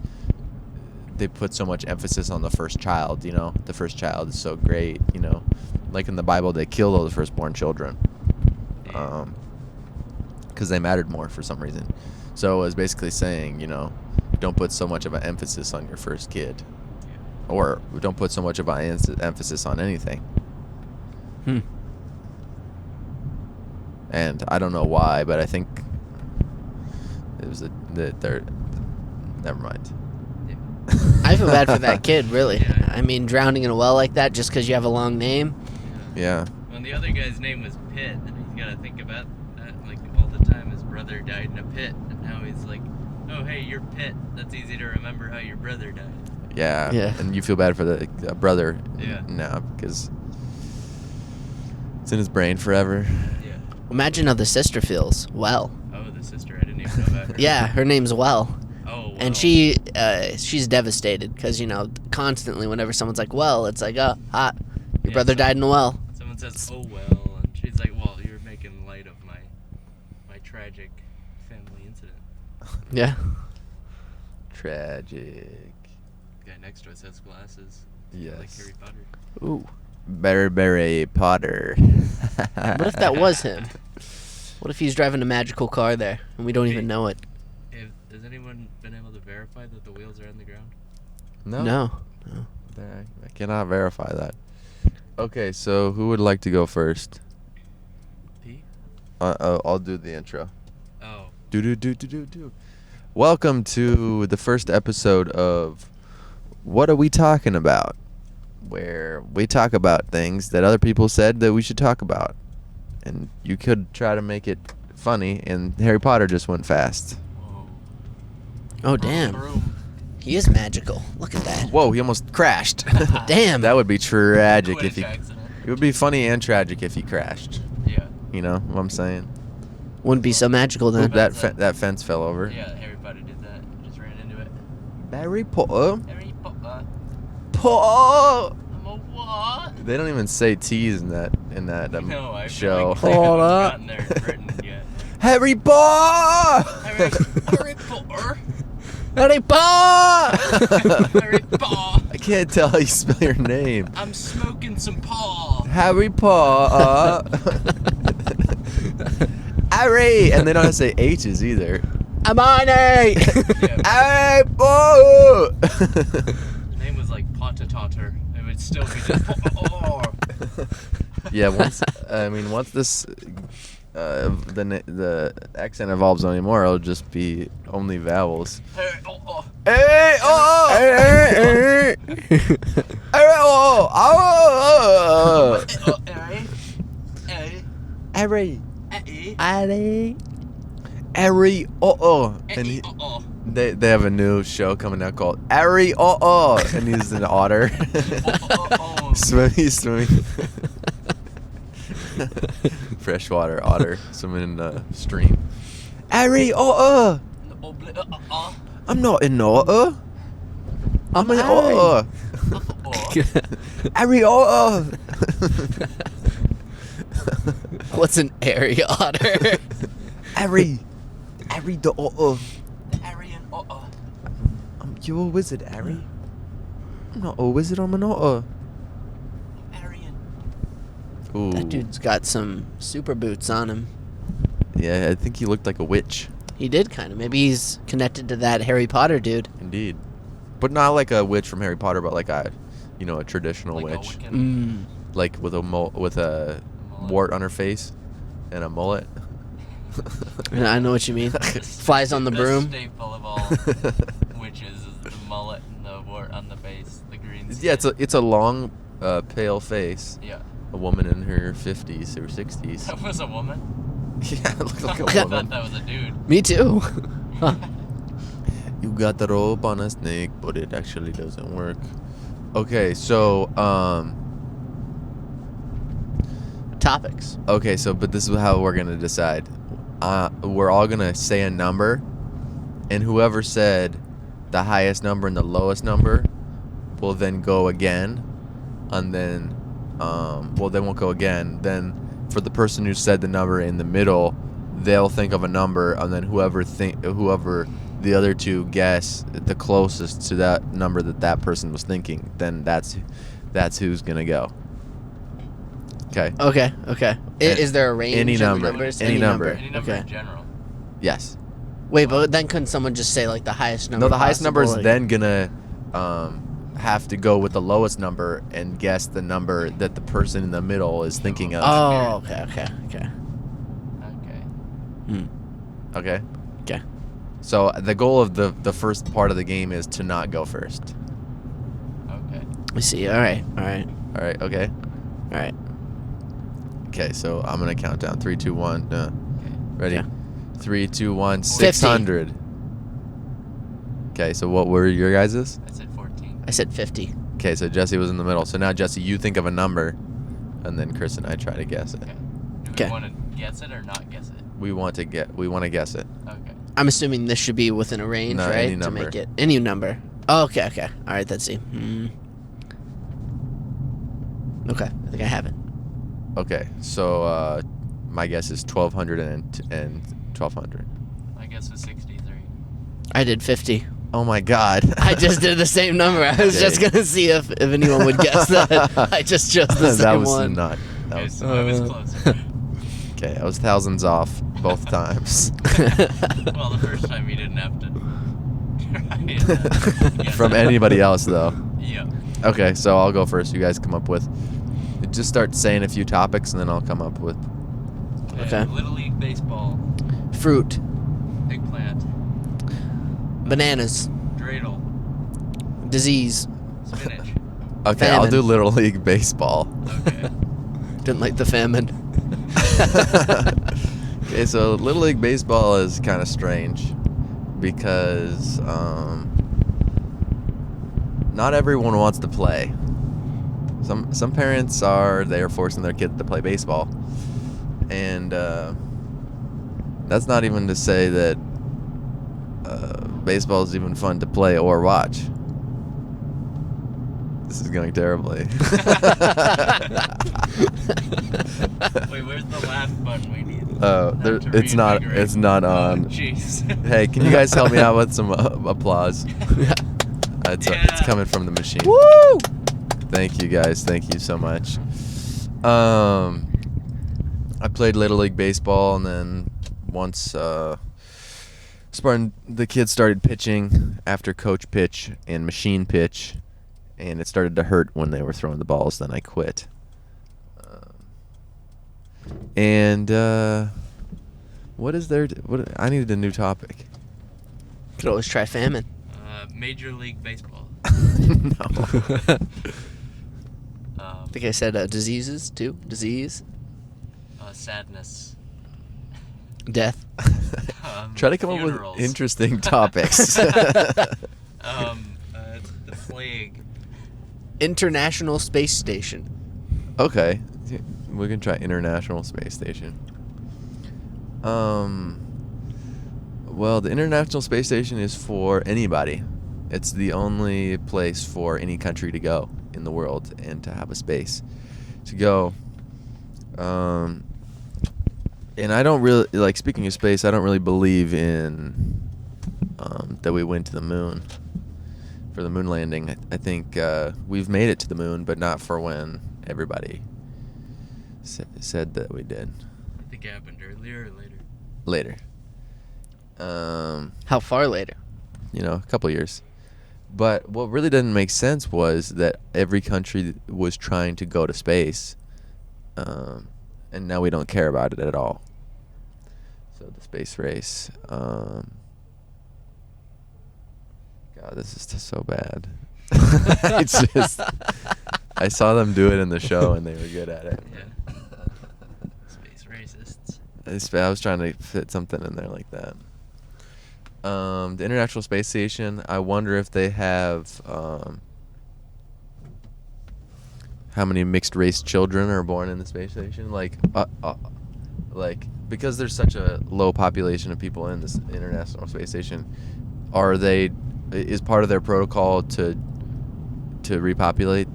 they put so much emphasis on the first child, you know? The first child is so great, you know? Like in the Bible, they killed all the firstborn children. Yeah. Because they mattered more for some reason. So it was basically saying, you know, don't put so much of an emphasis on your first kid. Or don't put so much of an emphasis on anything. Hmm. And I don't know why, but I think it was they're never mind. Yeah. I feel bad for that kid, really. Yeah. I mean, drowning in a well like that just because you have a long name. Yeah. When the other guy's name was Pitt, and he's got to think about that like all the time. His brother died in a pit, and now he's like, "Oh, hey, you're Pitt. That's easy to remember how your brother died." Yeah. Yeah. And you feel bad for the brother Yeah. now because it's in his brain forever. Yeah. Imagine how the sister feels. Well. Oh, the sister. I didn't even know about her. Yeah, her name's Well. Oh. Wow. And she's devastated because, you know, constantly whenever someone's like, well, it's like, oh, hot. Your Yeah, brother so- died in a well. Someone says, "Oh well," and she's like, "Well, you're making light of my tragic family incident." Yeah. Tragic. The guy next to us has glasses. Yes. Like Harry Potter. Ooh. Barry Potter. What if that was him? What if he's driving a magical car there and we don't even know it? Has anyone been able to verify that the wheels are on the ground? No. No. I cannot verify that. Okay, so who would like to go first? P? I'll do the intro. Oh. Do. Welcome to the first episode of What Are We Talking About? Where we talk about things that other people said that we should talk about. And you could try to make it funny, and Harry Potter just went fast. Whoa. Oh, damn. Broom. He is magical. Look at that. Whoa, he almost crashed. Damn. That would be tragic if Quidditch he... accident. It would be funny and tragic if he crashed. Yeah. You know what I'm saying? Wouldn't be so magical then. Oop, that fence fell over. Yeah, Harry Potter did that. Just ran into it. Harry Potter? Harry Potter. Potter! I'm a what? They don't even say T's in that No, I show. feel like they haven't Potter. gotten there in Britain yet. Harry Potter! Harry Potter. Harry Potter! Harry Potter. I can't tell how you spell your name. I'm smoking some paw. Harry Potter. Harry, and they don't have to say H's either. Amani! Harry Potter. His name was like Potatotter. It would still be just Potter. Yeah, once this the accent evolves anymore, it'll just be only vowels. Harry Potter. Hey, oh, Harry. Harry, Harry. Harry, and they have a new show coming out called Harry, and he's an otter, swimming, freshwater otter swimming in the stream. Harry, I'm not an otter. I'm an otter. Harry, What's an airy otter? Harry the otter. Harry and Otter. You're a wizard, Harry. I'm not a wizard, I'm an otter. Arian. Ooh. That dude's got some super boots on him. Yeah, I think he looked like a witch. He did kind of. Maybe he's connected to that Harry Potter dude. Indeed. But not like a witch from Harry Potter, but like a traditional Like a witch. Wiccan. Like with a Mullet. wart on her face and a mullet. I know what you mean. Flies on the broom. staple of all witches is the mullet and the wart on the base, the green Yeah, skin. it's a long, pale face. Yeah. A woman in her 50s or 60s. That was a woman? Yeah, it looked like I a thought woman. that was a dude. Me too. Huh. You got the rope on a snake, but it actually doesn't work. Okay, so Topics. okay, so but this is how we're gonna decide. We're all gonna say a number, and whoever said the highest number and the lowest number will then go again, and then they won't go again. Then for the person who said the number in the middle, they'll think of a number, and then whoever the other two guess the closest to that number that person was thinking, then that's who's gonna go. Okay. Okay. Is there a range? Any of number. numbers? Any number. Any number Okay. in general. Yes. Wait, but then couldn't someone just say like the highest number? No, the highest number is possible, then gonna have to go with the lowest number and guess the number that the person in the middle is thinking of. Oh, okay. Okay. Okay. Okay. So the goal of the first part of the game is to not go first. Okay. I see. All right. All right. Okay. All right. Okay. So I'm gonna count down 3, 2, 1. Okay. Ready? Yeah. 3, 2, 1. 50. 600. Okay. So what were your guys's? I said 14. I said 50. Okay. So Jesse was in the middle. So now Jesse, you think of a number, and then Chris and I try to guess it. Okay. Do Okay. we want to guess it or not guess it? We want to guess it. Okay. I'm assuming this should be within a range, No, right? any To number. make it any number. Oh, okay. All right. Let's see. Okay. I think I have it. Okay, so my guess is 1,200 and 1,200. My guess was 63. I did 50. Oh my God! I just did the same number. I was just Okay. gonna see if anyone would guess that. I just chose the that same was one. not. That Okay, was so I was closer. okay. I was thousands off both times Well, the first time you didn't have to. Yes. from anybody else, though. Yeah. Okay, so I'll go first. You guys come up with. just start saying a few topics, and then I'll come up with. Okay. Little League baseball. Fruit. Eggplant. Bananas. Dreidel. Disease. Spinach. Okay, I'll Famine. do Little League baseball. Okay. Didn't like the famine. Okay, so Little League baseball is kind of strange because not everyone wants to play. Some parents are forcing their kids to play baseball, and that's not even to say that baseball is even fun to play or watch. This is going terribly. Wait, where's the laugh button we need? It's not. It's not on. Jeez. Hey, can you guys help me out with some applause? It's coming from the machine. Woo! Thank you guys. Thank you so much. I played Little League baseball, and then once the kids started pitching after coach pitch and machine pitch, and it started to hurt when they were throwing the balls. Then I quit. What is there? I needed a new topic. Could always try famine. Major League Baseball. No. I think I said diseases too. Disease, Sadness. death. Try to come up Funerals. with interesting topics. The plague. International Space Station. Okay, we can try International Space Station. Well, the International Space Station is for anybody. It's the only place for any country to go in the world and to have a space to go. And I don't really, like, speaking of space, I don't really believe in that we went to the moon for the moon landing. I think we've made it to the moon, but not for when everybody said that we did. I think it happened earlier or later. Later. How far later? A couple years. But what really didn't make sense was that every country was trying to go to space, and now we don't care about it at all. So the space race. God, this is just so bad. It's just, I saw them do it in the show, and they were good at it. Yeah. Space racists. I was trying to fit something in there like that. The International Space Station, I wonder if they have how many mixed race children are born in the space station. Like because there's such a low population of people in this International Space Station, is part of their protocol to repopulate,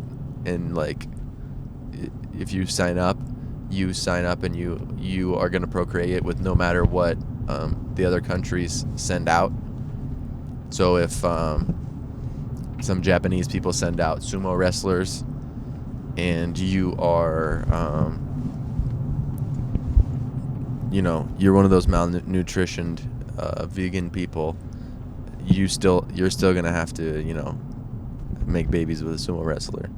and like if you sign up and you are going to procreate with no matter what the other countries send out. So if some Japanese people send out sumo wrestlers, and you are you're one of those malnutritioned vegan people, you're still going to have to make babies with a sumo wrestler.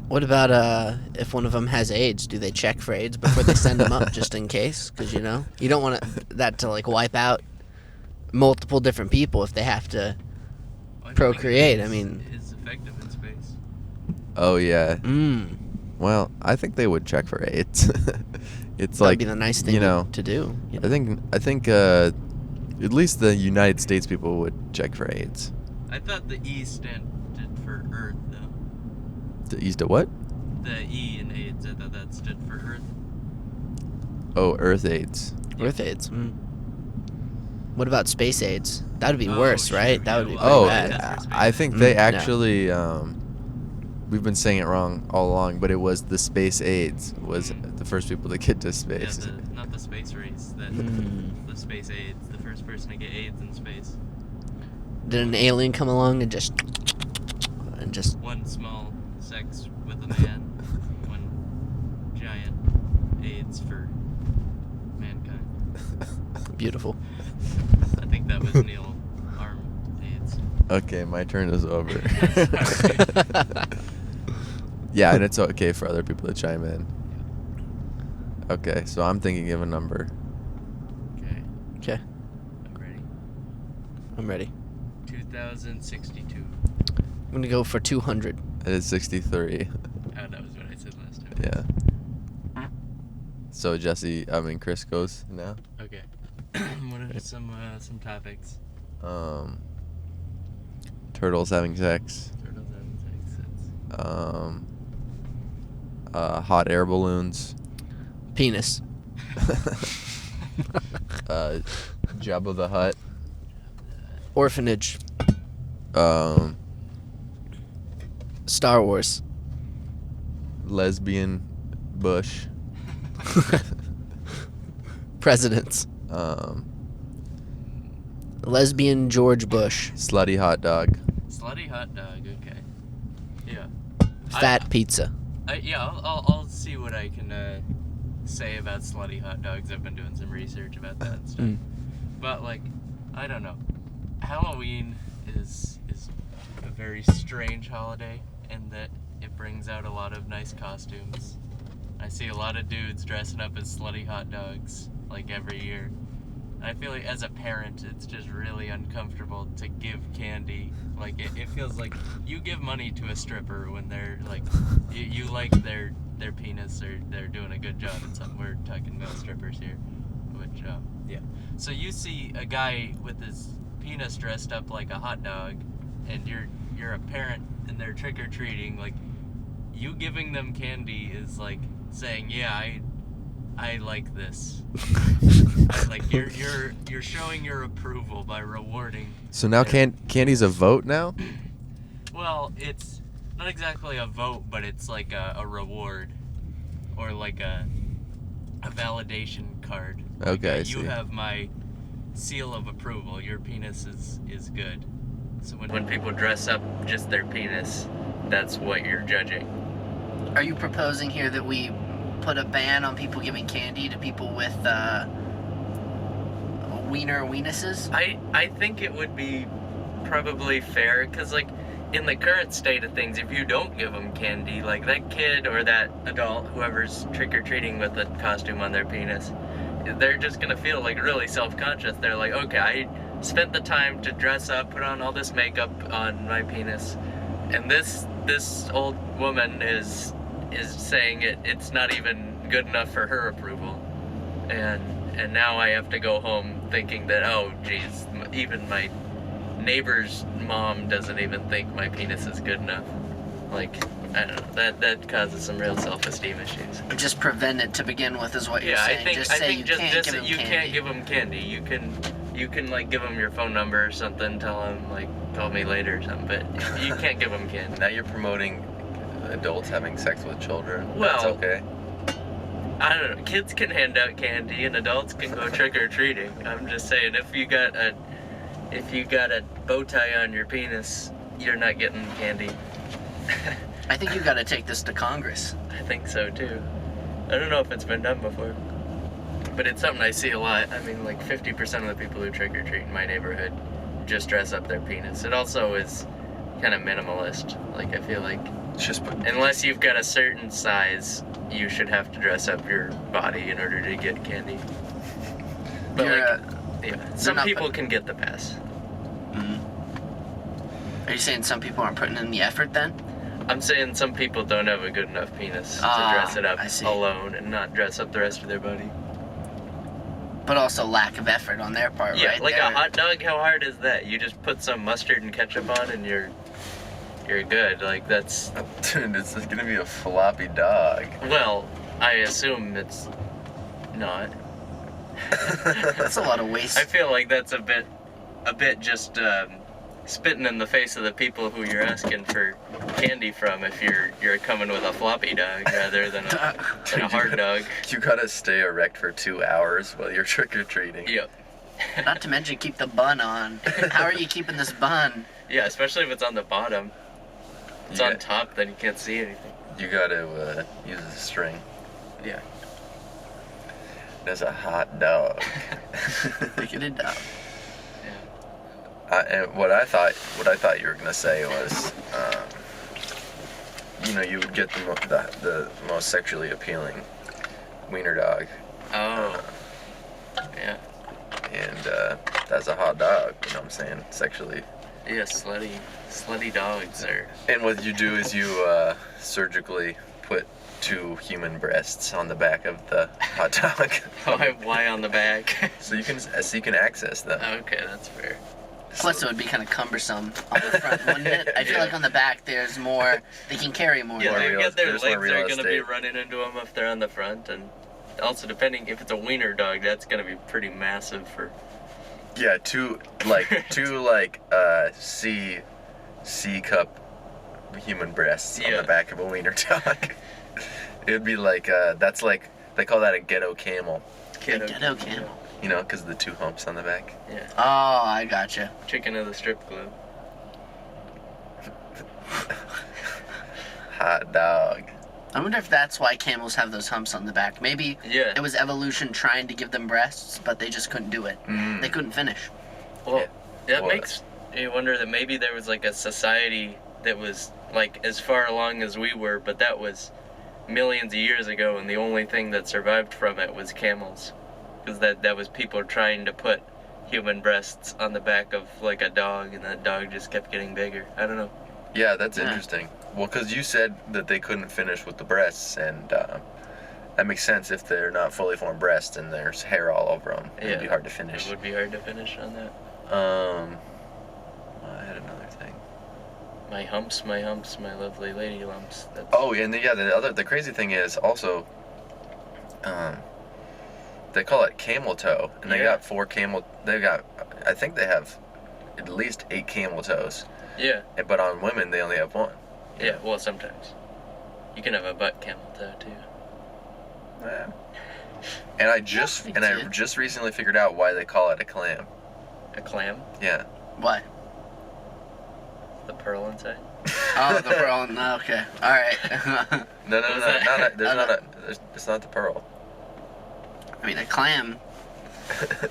What about if one of them has AIDS? Do they check for AIDS before they send them up, just in case? Because you don't want that to like wipe out multiple different people if they have to procreate. I mean, is effective in space. Oh yeah. Well, I think they would check for AIDS. It's that'd like, be the nice thing to do. I think at least the United States people would check for AIDS. I thought the E stood for Earth, though. The East of what? The E in AIDS, I thought that stood for Earth. Oh, Earth AIDS. Earth AIDS. What about space AIDS? That would be Oh, worse, sure, right? That yeah, would be well, pretty that's bad. for space I AIDS. think they No. actually we've been saying it wrong all along, but it was the space AIDS was the first people to get to Yeah, space. not the space race. The space AIDS. The first person to get AIDS in space. Did an alien come along and just One small sex with a man. One giant AIDS for mankind. beautiful? I think that was Neil Arm AIDS. Okay, my turn is over. Yeah, and it's okay for other people to chime in. Okay, so I'm thinking of a number. Okay, Okay, I'm ready. I'm ready. 2062. I'm gonna go for 200. It is 63. Oh, that was what I said last time. Yeah. So Chris goes now. Okay. What are some topics? Turtles having sex. Turtles having sex. Hot air balloons. Penis. Jabba the Hutt. Orphanage. Star Wars. Lesbian Bush. Presidents. Lesbian George Bush. Slutty hot dog. Slutty hot dog. Okay. Yeah. Fat pizza. I'll see what I can say about slutty hot dogs. I've been doing some research about that and stuff. But like, I don't know. Halloween is a very strange holiday in that it brings out a lot of nice costumes. I see a lot of dudes dressing up as slutty hot dogs like every year. I feel like as a parent, it's just really uncomfortable to give candy. Like it feels like you give money to a stripper when they're like, you like their penis or they're doing a good job at something. We're talking male strippers here, which yeah. So you see a guy with his penis dressed up like a hot dog, and you're a parent and they're trick or treating. Like you giving them candy is like saying, yeah, I like this. Like you're showing your approval by rewarding. So now candy's a vote now? Well, it's not exactly a vote, but it's like a reward, or like a validation card. Like Okay, I you see. have my seal of approval. Your penis is good. So when people dress up just their penis, that's what you're judging. Are you proposing here that we put a ban on people giving candy to people with weenuses? I think it would be probably fair, because like in the current state of things, if you don't give them candy, like that kid or that adult, whoever's trick-or-treating with a costume on their penis, they're just gonna feel like really self-conscious. They're like, okay, I spent the time to dress up, put on all this makeup on my penis, and this old woman is saying it's not even good enough for her approval, and now I have to go home thinking that, oh geez, even my neighbor's mom doesn't even think my penis is good enough. Like, I don't know, that causes some real self-esteem issues. Just prevent it to begin with is what you're Yeah, saying. I think you can't give them candy. You can like give them your phone number or something, tell them like call me later or something, but you can't give them candy. Now you're promoting adults having sex with children. Well, That's okay. I don't know. Kids can hand out candy and adults can go trick or treating. I'm just saying, if you got a bow tie on your penis, you're not getting candy. I think you got to take this to Congress. I think so too. I don't know if it's been done before, but it's something I see a lot. I mean, like 50% of the people who trick or treat in my neighborhood just dress up their penis. It also is kind of minimalist. Like, I feel like unless you've got a certain size, you should have to dress up your body in order to get candy. But yeah, some people can get the pass. Are you saying some people aren't putting in the effort then? I'm saying some people don't have a good enough penis to dress it up I see. alone and not dress up the rest of their body. But also lack of effort on their part, Yeah, right? like a hot dog, how hard is that? You just put some mustard and ketchup on and you're good. Like, that's... Dude, it's just gonna be a floppy dog. Well, I assume it's not. That's a lot of waste. I feel like that's a bit just spitting in the face of the people who you're asking for candy from if you're coming with a floppy dog rather than a hard dog. You gotta stay erect for 2 hours while you're trick-or-treating. Yep. Not to mention keep the bun on. How are you keeping this bun? Yeah, especially if it's on the bottom. If it's on top, then you can't see anything. You gotta use a string. Yeah. There's a hot dog. Picking it up. And what I thought you were gonna say was, you would get the most sexually appealing wiener dog. Oh. Yeah. And that's a hot dog, you know what I'm saying? Sexually. Yeah, slutty dogs are. And what you do is you surgically put 2 human breasts on the back of the hot dog. Why on the back? so you can access them. Okay, that's fair. Plus, it would be kind of cumbersome on the front, wouldn't it? I feel like on the back, there's more. They can carry more. Yeah, More they real- get their there's more legs real are gonna be estate. running into them if they're on the front, and also depending if it's a wiener dog, that's gonna be pretty massive for. Yeah, two C cup human breasts on Yeah. the back of a wiener dog. It'd be like that's like they call that a ghetto camel, A ghetto camel. because of the 2 humps on the back. Yeah, Oh, I gotcha. chicken of the strip club. Hot dog. I wonder if that's why camels have those humps on the back. Maybe Yeah. it was evolution trying to give them breasts, but they just couldn't do it. Mm. They couldn't finish. Well, that was. makes you wonder that maybe there was like a society that was like as far along as we were, but that was millions of years ago, and the only thing that survived from it was camels, because that was people trying to put human breasts on the back of like a dog, and that dog just kept getting bigger. I don't know. Yeah, that's Yeah. interesting. Well, because you said that they couldn't finish with the breasts, and that makes sense if they're not fully formed breasts and there's hair all over them. It'd Yeah. be hard to finish. It would be hard to finish on that. I had another thing. My humps, my lovely lady lumps. That's, Oh, and the crazy thing is also, they call it camel toe, and they Yeah. got 4 camel. I think they have at least 8 camel toes, yeah, but on women they only have 1. yeah. Well, sometimes you can have a butt camel toe too. Yeah. And I just recently figured out why they call it a clam. A clam, Yeah. What? the pearl inside. Oh, the pearl. No, okay. All right. No, What was that? it's not the pearl. I mean, a clam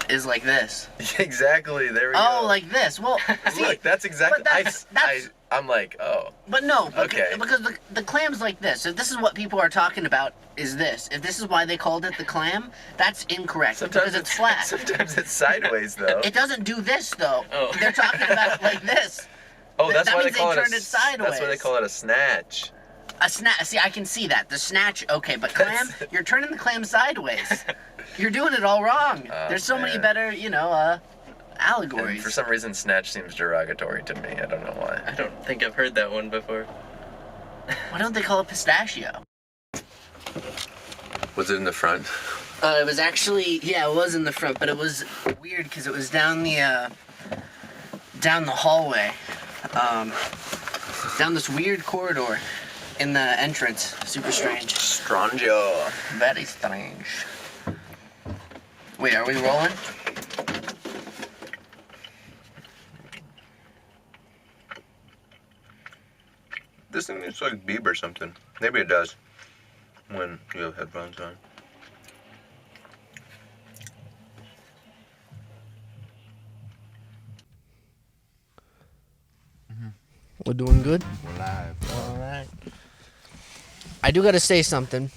is like this. Exactly. There we go. Oh, like this. Well, see, Look, that's exactly. but that's- I'm like, oh. but no. Okay. Because the clam's like this. If this is what people are talking about, is this? If this is why they called it the clam, that's incorrect. because it's flat. Sometimes it's sideways though. It doesn't do this though. Oh. They're talking about it like this. Oh, that's that why they means they call it turned it That's why they sideways. call it a snatch. A snatch. See, I can see that. The snatch. Okay, but clam. You're turning the clam sideways. You're doing it all wrong. Oh, There's so many man. better, And allegories. for some reason, snatch seems derogatory to me. I don't know why. I don't think I've heard that one before. Why don't they call it pistachio? Was it in the front? It was actually, yeah, it was in the front, but it was weird because it was down the hallway, down this weird corridor in the entrance. Super strange. Strange. Very strange. Wait, are we rolling? This thing looks like beep or something. Maybe it does when you have headphones on. We're doing good. We're live. All right. I do got to say something.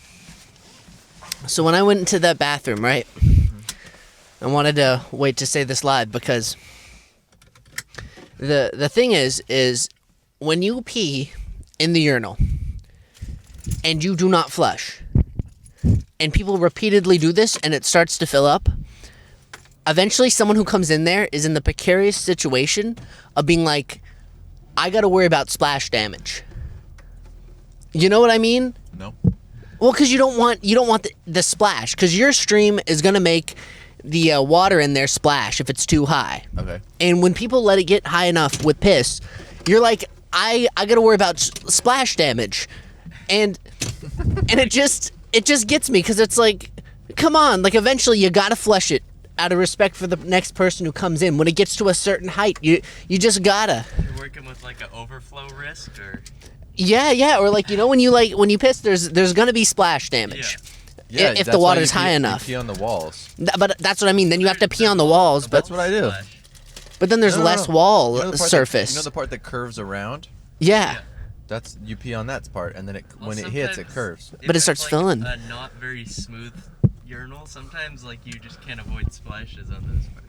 So when I went into that bathroom, right? I wanted to wait to say this live because the thing is when you pee in the urinal and you do not flush, and people repeatedly do this and it starts to fill up, eventually someone who comes in there is in the precarious situation of being like, I got to worry about splash damage. You know what I mean? No. Well, because you don't want the splash, because your stream is gonna make the water in there splash if it's too high. Okay. And when people let it get high enough with piss, you're like, I gotta worry about splash damage, and it just gets me because it's like, come on, like eventually you gotta flush it out of respect for the next person who comes in. When it gets to a certain height, you just gotta. You're working with like an overflow risk, or Yeah, or like when you piss, there's gonna be splash damage. Yeah, if the water's high enough. You pee on the walls. But that's what I mean. Then you have to pee on the walls, but That's what I do. then there's less wall surface. You know the part that curves around? Yeah. That's you pee on that part, and then Well, when it hits, it sometimes curves. if But it it's, starts like, filling. A not very smooth urinal. Sometimes like you just can't avoid splashes on those parts.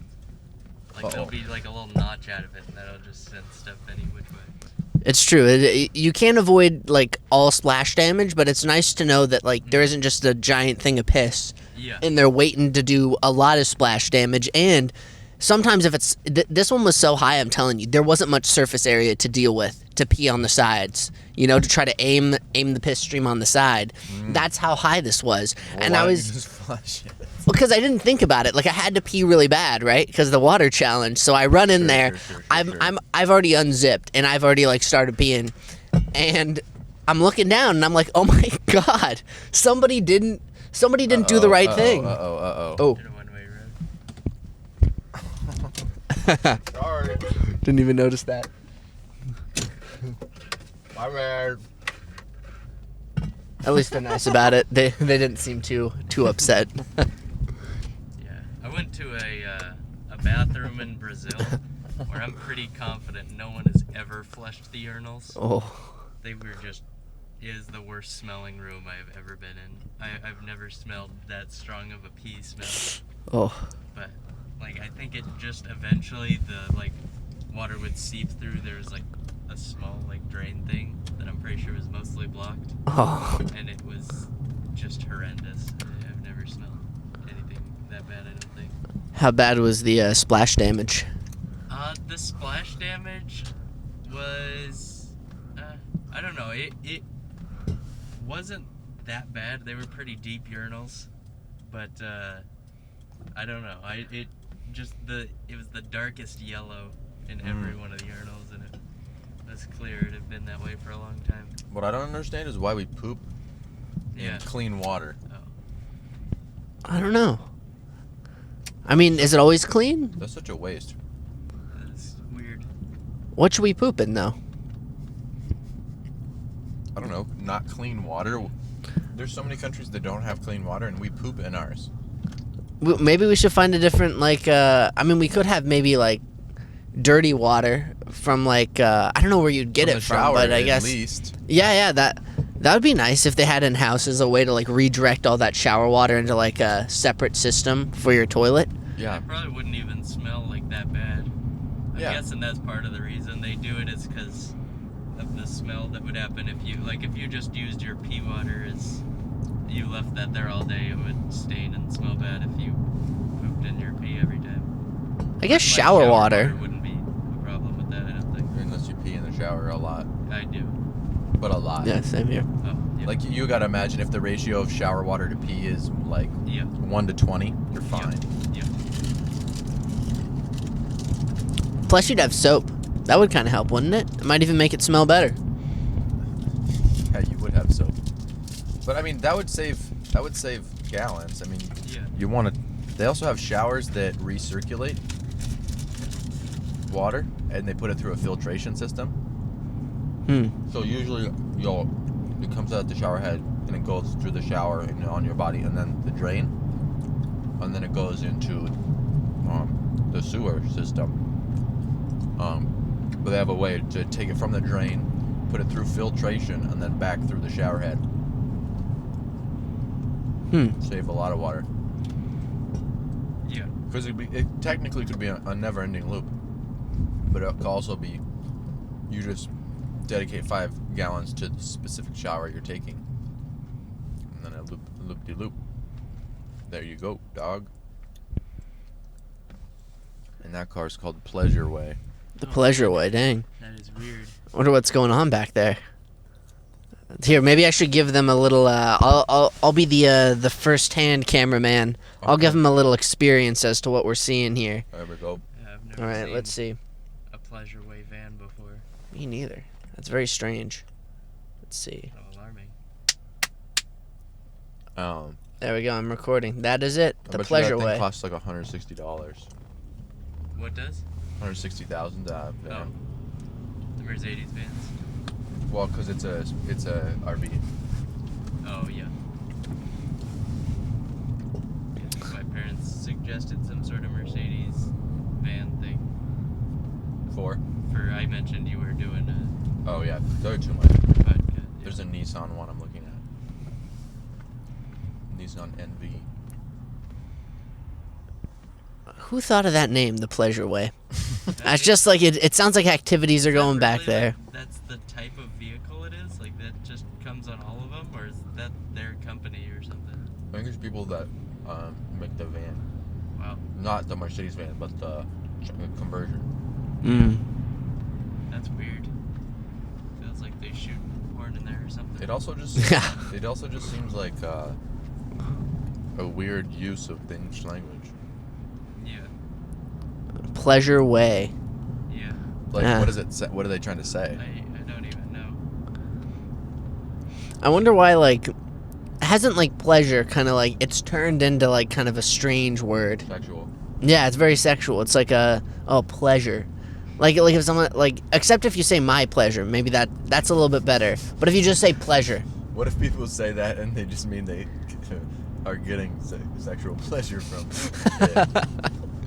Like there'll Uh-oh. be like a little notch out of it, and that'll just send stuff any which way. It's true. You can't avoid like all splash damage, but it's nice to know that like there isn't just a giant thing of piss Yeah. in there waiting to do a lot of splash damage. And sometimes if it's this one was so high, I'm telling you, there wasn't much surface area to deal with to pee on the sides. You know, to try to aim the piss stream on the side. That's how high this was, and Why I don't you was. just flush it? Because I didn't think about it. Like I had to pee really bad, right? Because of the water challenge. So I run in Sure, there. sure. I've already unzipped and I've already like started peeing, and I'm looking down and I'm like, oh my god, somebody didn't do the right thing. Uh-oh. Oh, In a one-way road. Sorry. didn't even notice that. My bad. At least they're nice about it. They didn't seem too upset. Yeah. I went to a bathroom in Brazil where I'm pretty confident no one has ever flushed the urinals. Oh, They were just. It is the worst smelling room I've ever been in. I've never smelled that strong of a pee smell. oh, But like I think it just eventually the like water would seep through. There was like a small like drain thing that I'm pretty sure was mostly blocked, oh. and it was just horrendous. I've never smelled anything that bad. I don't think. How bad was the splash damage? The splash damage was I don't know. It wasn't that bad. They were pretty deep urinals, but I don't know. It was the darkest yellow in every one of the urinals, and it was clear it had been that way for a long time. What I don't understand is why we poop Yeah. in clean water. Oh. I don't know. I mean, is it always clean? That's such a waste. That's weird. What should we poop in though? I don't know. Not clean water. There's so many countries that don't have clean water, and we poop in ours. Maybe we should find a different like. I mean, we could have maybe like dirty water from like I don't know where you'd get From it the from, shower, but I at guess least. yeah, that would be nice if they had in houses a way to like redirect all that shower water into like a separate system for your toilet. Yeah. It probably wouldn't even smell like that bad. I'm Yeah. guessing that's part of the reason they do it is because of the smell that would happen if you just used your pee water as you left that there all day. It would stain and smell bad if you pooped in your pee every time. I guess Like, shower water. wouldn't be a problem with that. I don't think. Unless you pee in the shower a lot. I do. But a lot. Yeah, same here. Oh, yeah. Like, you gotta imagine if the ratio of shower water to pee is like Yeah. 1 to 20, you're fine. Yeah. Plus, you'd have soap. That would kind of help, wouldn't it? It might even make it smell better. Yeah, you would have soap. But I mean, that would save gallons. I mean, Yeah. you want to. They also have showers that recirculate water, and they put it through a filtration system. So usually, it comes out the shower head, and it goes through the shower and on your body, and then the drain, and then it goes into the sewer system. But they have a way to take it from the drain, put it through filtration, and then back through the shower head. Save a lot of water. Yeah. Because it technically could be a never-ending loop, but it could also be you just dedicate 5 gallons to the specific shower you're taking, and then a loop-de-loop. There you go, dog. And that car's called Pleasure Way. The pleasure way, dang. That is weird. Wonder what's going on back there. Here, maybe I should give them a little. I'll be the first-hand cameraman. I'll give them a little experience as to what we're seeing here. There we go. Yeah, I've never All right, seen let's see. a Pleasure Way van before. Me neither. That's very strange. Let's see. So alarming. There we go. I'm recording. That is it. The I bet pleasure you that way. thing costs like $160. What does? $160,000. Oh. The Mercedes vans. Well, because it's a RV. Oh, yeah. My parents suggested some sort of Mercedes van thing. For I mentioned you were doing Oh yeah, they're too much. Vodka. Yeah. There's a Nissan one I'm looking at. Nissan NV. Who thought of that name, the Pleasure Way? It's just like it sounds like activities are Is that going back really, there. like, that's the type of vehicle it is? Like, that just comes on all of them? Or is that their company or something? I think there's people that make the van. Wow. Not the Mercedes van, but the conversion. That's weird. Feels like they shoot porn in there or something. It also just seems like a weird use of the English language. Yeah. Pleasure Way. Yeah. Like, Yeah. what does it say? What are they trying to say? I don't even know. I wonder why, like, hasn't, like, pleasure kind of, like, it's turned into, like, kind of a strange word. Sexual. Yeah, it's very sexual. It's like pleasure. Like if someone, like, except if you say my pleasure, maybe that's a little bit better. But if you just say pleasure. What if people say that and they just mean they are getting sexual pleasure from it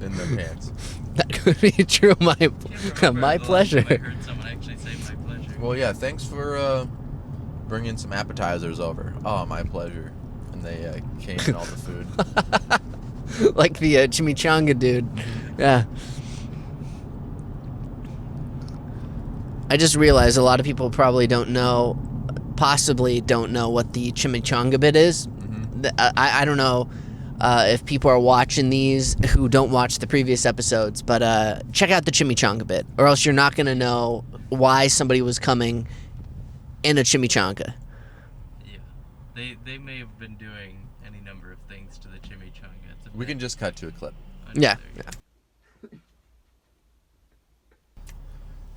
in their pants? That could be true. My My pleasure. I heard someone actually say my pleasure. Well, yeah. Thanks for bringing some appetizers over. Oh, my pleasure. And they came in all the food. Like the chimichanga dude. Yeah. I just realized a lot of people probably possibly don't know what the chimichanga bit is. Mm-hmm. I don't know if people are watching these who don't watch the previous episodes, but check out the chimichanga bit, or else you're not going to know why somebody was coming in a chimichanga. Yeah. They may have been doing any number of things to the chimichanga. It's a We bit can just cut to a clip. Yeah. unnecessary.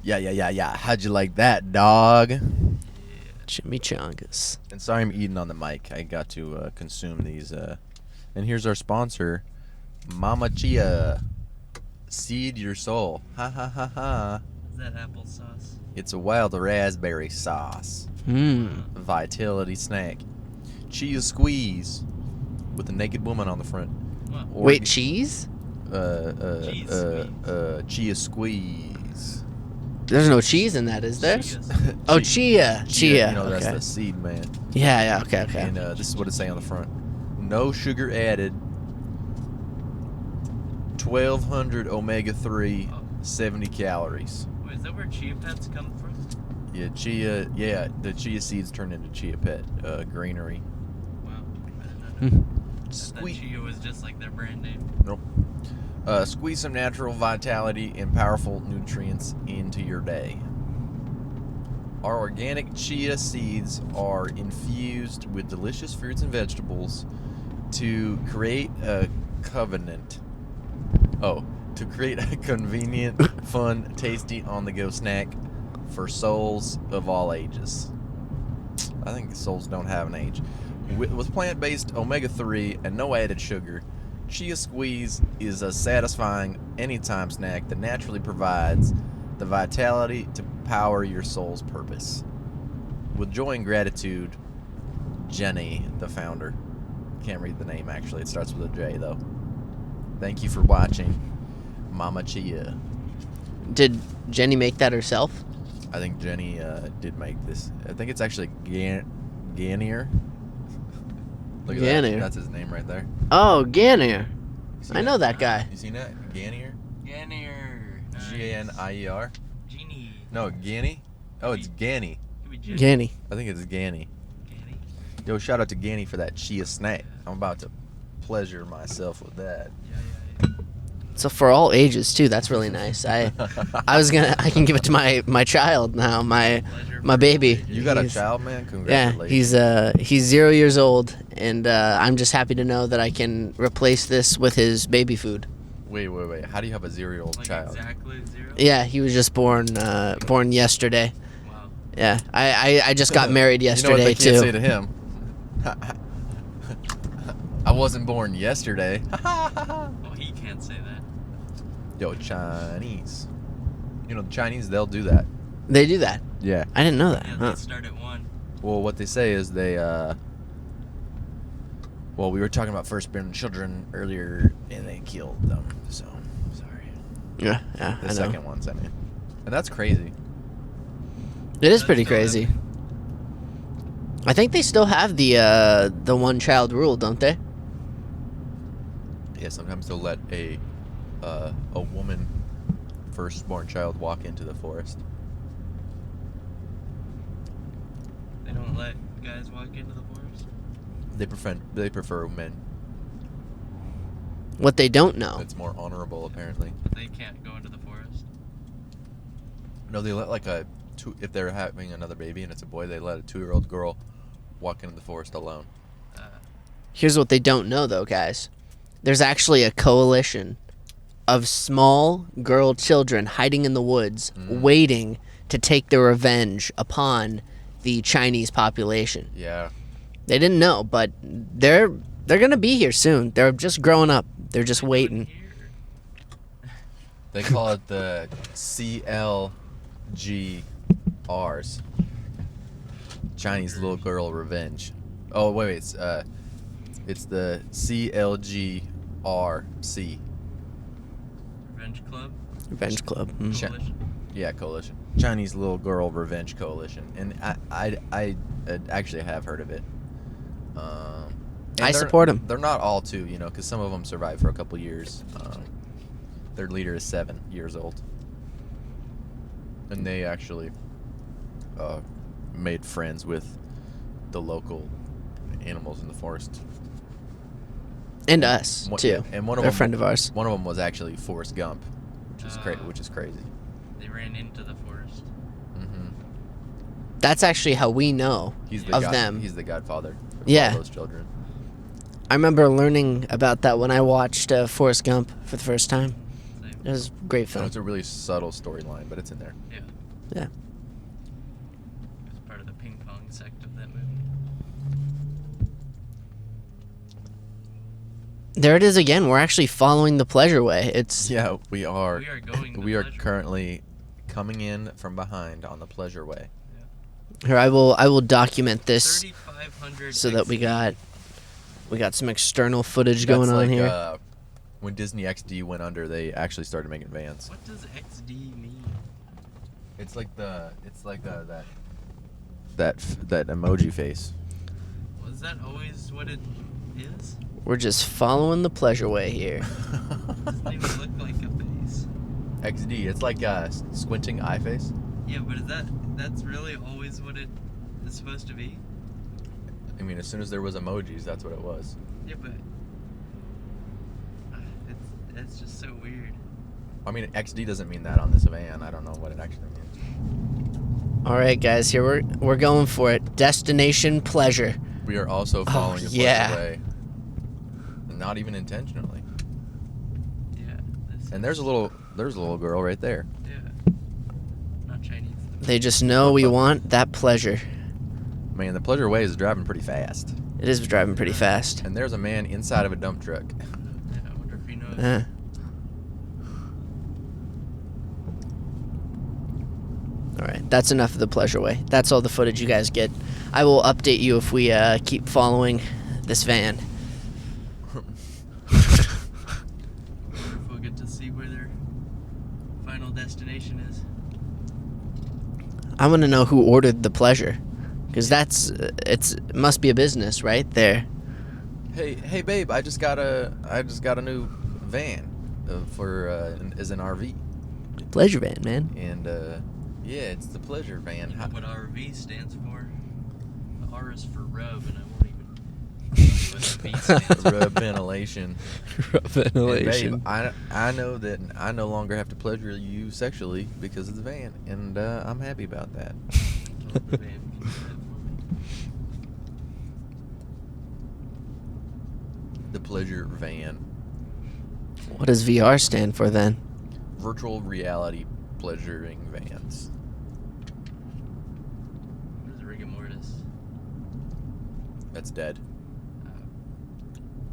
Yeah. How'd you like that, dog? Chimichangas. And sorry I'm eating on the mic. I got to consume these. And here's our sponsor, Mama Chia. Seed your soul. Ha ha ha ha. Is that applesauce? It's a wild raspberry sauce. Vitality snack. Chia squeeze with a naked woman on the front. Wow. Wait, cheese? Chia squeeze. There's no cheese in that, is there? Cheese. Oh, chia. You know, Okay. that's the seed, man. Yeah, okay. And this is what it say on the front. No sugar added. 1,200 omega-3, 70 calories. Wait, is that where chia pets come from? Yeah, the chia seeds turn into chia pet greenery. Wow. I didn't know that. I thought Sweet. chia was just like their brand name. Nope. Squeeze some natural vitality and powerful nutrients into your day. Our organic chia seeds are infused with delicious fruits and vegetables to create a convenient, fun, tasty on-the-go snack for souls of all ages. I think souls don't have an age. With plant-based omega-3 and no added sugar, Chia Squeeze is a satisfying anytime snack that naturally provides the vitality to power your soul's purpose. With joy and gratitude, Jenny, the founder. Can't read the name actually. It starts with a J though. Thank you for watching, Mama Chia. Did Jenny make that herself? I think Jenny did make this. I think it's actually Ganier. Look at that. Ganier. That's his name right there. Oh, Ganier. You seen I know that guy. You seen that? Ganier? Ganier. G-A-N-I-E-R? Genie. No, Ganny? Oh, it's Ganny. Could be Jenny. Ganny. I think it's Ganny. Ganny. Yo, shout out to Ganny for that chia snack. I'm about to pleasure myself with that. Yeah. So for all ages too. That's really nice. I can give it to my child now. My baby. You got a He's- child, man? Yeah, Congratulations. he's 0 years old, and I'm just happy to know that I can replace this with his baby food. Wait. How do you have a 0-year-old Like child? exactly 0? Yeah, he was just born yesterday. Wow. Yeah, I just got married You know what yesterday they can't say too. to him? I wasn't born yesterday. Oh, he can't say that. Yo, Chinese. You know, the Chinese, they'll do that. They do that. Yeah. I didn't know that. Yeah, Huh. they start at 1. Well, what they say is they, well, we were talking about firstborn children earlier, and they killed them, so, sorry. Yeah, The I know. second ones, I mean. And that's crazy. It is That's pretty still crazy. happening. I think they still have the one child rule, don't they? Yeah, sometimes they'll let a woman firstborn child walk into the forest. They don't let guys walk into the forest. They prefer men. What they don't know. It's more honorable, apparently. But they can't go into the forest. No, they let if they're having another baby and it's a boy, they let a 2-year-old girl walk into the forest alone. Here's what they don't know, though, guys. There's actually a coalition of small girl children hiding in the woods, waiting to take their revenge upon the Chinese population. Yeah. They didn't know, but they're gonna be here soon. They're just growing up. They're just What are they waiting. doing here? They call it the CLGRs. Chinese Little Girl Revenge. Oh, wait, it's the CLGRC. Revenge Club? Revenge Club. Mm. Coalition? Yeah, coalition. Chinese Little Girl Revenge Coalition. And I actually have heard of it. And I support 'em. They're not all too, because some of them survive for a couple years. Their leader is 7 years old. And they actually made friends with the local animals in the forest. And us too. And one of They're them, a friend of ours. One of them was actually Forrest Gump, which is crazy. They ran into the forest. Mm-hmm. That's actually how we know of them. He's the godfather of Yeah. all those children. I remember learning about that when I watched Forrest Gump for the first time. Same. It was a great So film. it's a really subtle storyline, but it's in there. Yeah. Yeah. It was part of the ping pong sect of that movie. There it is again. We're actually following the pleasure way. It's Yeah, we are. We are going the We are pleasure. currently coming in from behind on the pleasure way. here. I will document this 3,500 so that we XD. got some external footage going on here. When Disney XD went under, they actually started making vans. What does XD mean? It's like that emoji face. Was that always what it is? We're just following the pleasure way here. Doesn't even look like a face. XD. It's like a squinting eye face. Yeah, but that's really always what it is supposed to be? I mean, as soon as there was emojis, that's what it was. Yeah, but it's just so weird. I mean, XD doesn't mean that on this van. I don't know what it actually means. All right, guys, here we're going for it. Destination pleasure. We are also following the yeah. pleasure way. Not even intentionally. Yeah. And there's a little girl right there. Yeah. Not Chinese. They just know we want that pleasure. Man, the pleasure way is driving pretty fast. It is driving pretty fast. And there's a man inside of a dump truck. Yeah, I wonder if he knows. All right, that's enough of the pleasure way. That's all the footage you guys get. I will update you if we keep following this van. If we'll get to see where their final destination is. I want to know who ordered the pleasure, because it must be a business, right there. Hey, babe, I just got a new van as an RV, Pleasure van, man. and yeah, it's the pleasure van. You know what RV stands for? The R is for rub, and I won't even tell you what the V stands for. Rub ventilation. Ventilation. And babe, I know that I no longer have to pleasure you sexually because of the van, and I'm happy about that. Told the babe, "Can you do that for me?" The pleasure van. What does VR stand for then? Virtual reality pleasuring vans. What is rigor mortis? That's dead.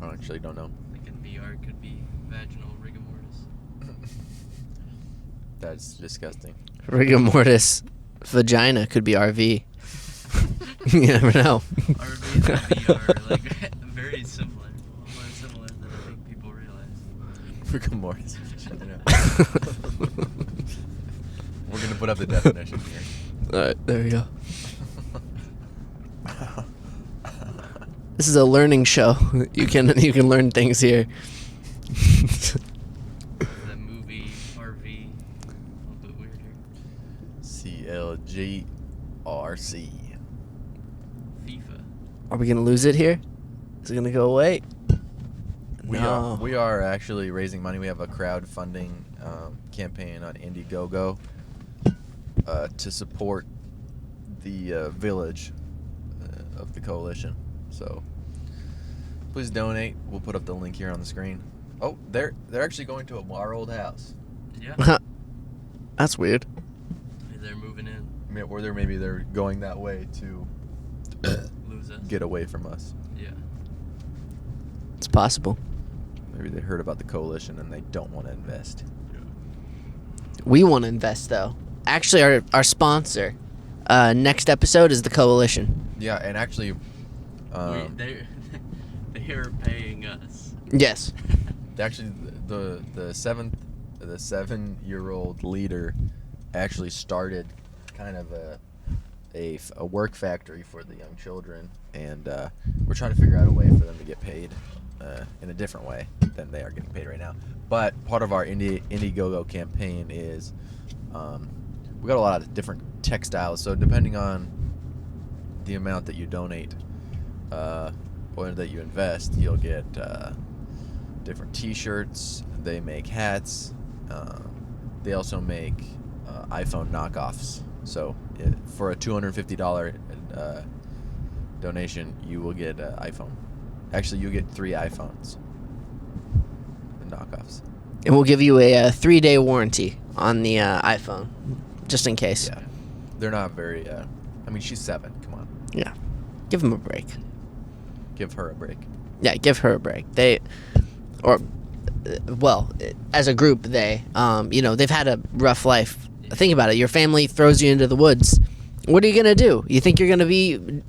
I actually don't know. Like in VR could be vaginal rigor mortis. That's disgusting. Rigor mortis. Vagina could be RV. You never know. RV and VR are like very similar. More similar than I think people realize. Rigor mortis. We're gonna put up the definition here. All right, there we go. This is a learning show. You can learn things here. The movie RV. A little bit weird here. CLGRC. FIFA. Are we gonna lose it here? Is it gonna go away? We are actually raising money. We have a crowdfunding campaign on Indiegogo to support the village of the coalition. So please donate. We'll put up the link here on the screen. Oh, they're actually going to our old house. Yeah. That's weird. They're moving in. Maybe they're going that way to Lose us. get away from us. Yeah. It's possible. Maybe they heard about the coalition and they don't want to invest. We want to invest though. Actually, our sponsor, next episode is the coalition. Yeah, and actually, They're paying us. Yes. actually the 7-year-old leader actually started kind of a work factory for the young children, and we're trying to figure out a way for them to get paid in a different way than they are getting paid right now. But part of our Indiegogo campaign is we got a lot of different textiles, so depending on the amount that you donate or that you invest, you'll get different t-shirts. They make hats. They also make iPhone knockoffs. So for a $250 donation, you will get an iPhone. Actually, you get 3 iPhones. The knockoffs. And we'll give you a 3-day warranty on the iPhone, just in case. Yeah. They're not very... I mean, she's 7. Come on. Yeah. Give them a break. Give her a break. Yeah, give her a break. As a group, they've had a rough life. Think about it. Your family throws you into the woods. What are you going to do? You think you're going to be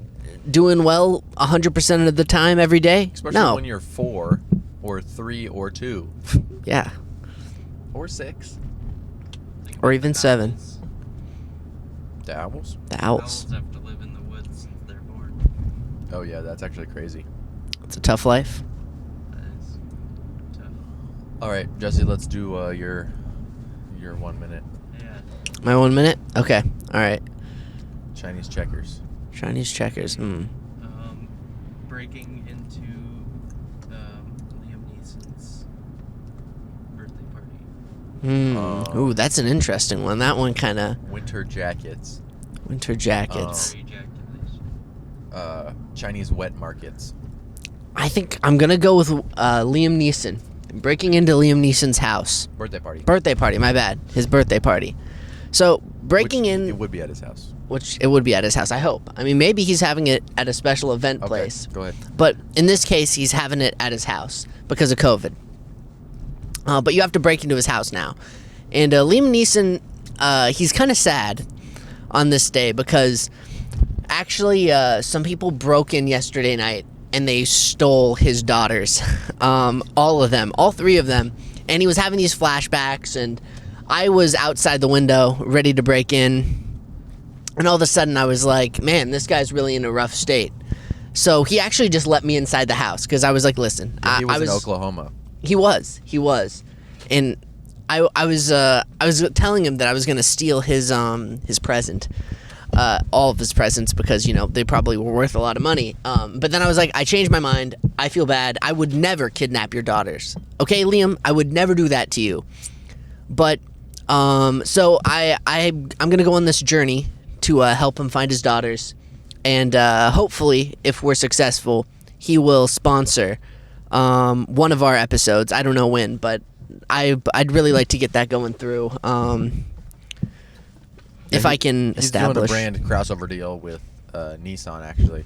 doing well 100% of the time every day? Especially when you're 4 or 3 or 2. Yeah. Or 6. Or even 7. The owls? The Owls owls. have to live in the woods since they're born. Oh, yeah, that's actually crazy. It's a tough life. That is tough. All right, Jesse, let's do your 1 minute. Yeah. My 1 minute? Okay. All right. Chinese checkers. Chinese checkers. Breaking into Liam Neeson's birthday party. Ooh, that's an interesting one. That one kind of Winter jackets. winter jackets. Ejaculation. Chinese wet markets. I think I'm gonna go with Liam Neeson. Breaking into Liam Neeson's house. Birthday party. Birthday party, my bad. His birthday party. So breaking Which in, It would be at his house. which it would be at his house, I hope. I mean, maybe he's having it at a special event Okay, place. go ahead. But in this case, he's having it at his house because of COVID. But you have to break into his house now. And Liam Neeson, he's kind of sad on this day because actually some people broke in yesterday night and they stole his daughters. All of them. All 3 of them. And he was having these flashbacks, and I was outside the window ready to break in. And all of a sudden I was like, man, this guy's really in a rough state. So he actually just let me inside the house because I was like, listen. He was in Oklahoma. He was. And I was telling him that I was going to steal his present. All of his presents because, they probably were worth a lot of money. But then I was like, I changed my mind. I feel bad. I would never kidnap your daughters. Okay, Liam? I would never do that to you. But, so I'm going to go on this journey to help him find his daughters. And hopefully, if we're successful, he will sponsor one of our episodes. I don't know when, but I'd really like to get that going through. If I can He's establish. doing a brand crossover deal with Nissan, actually.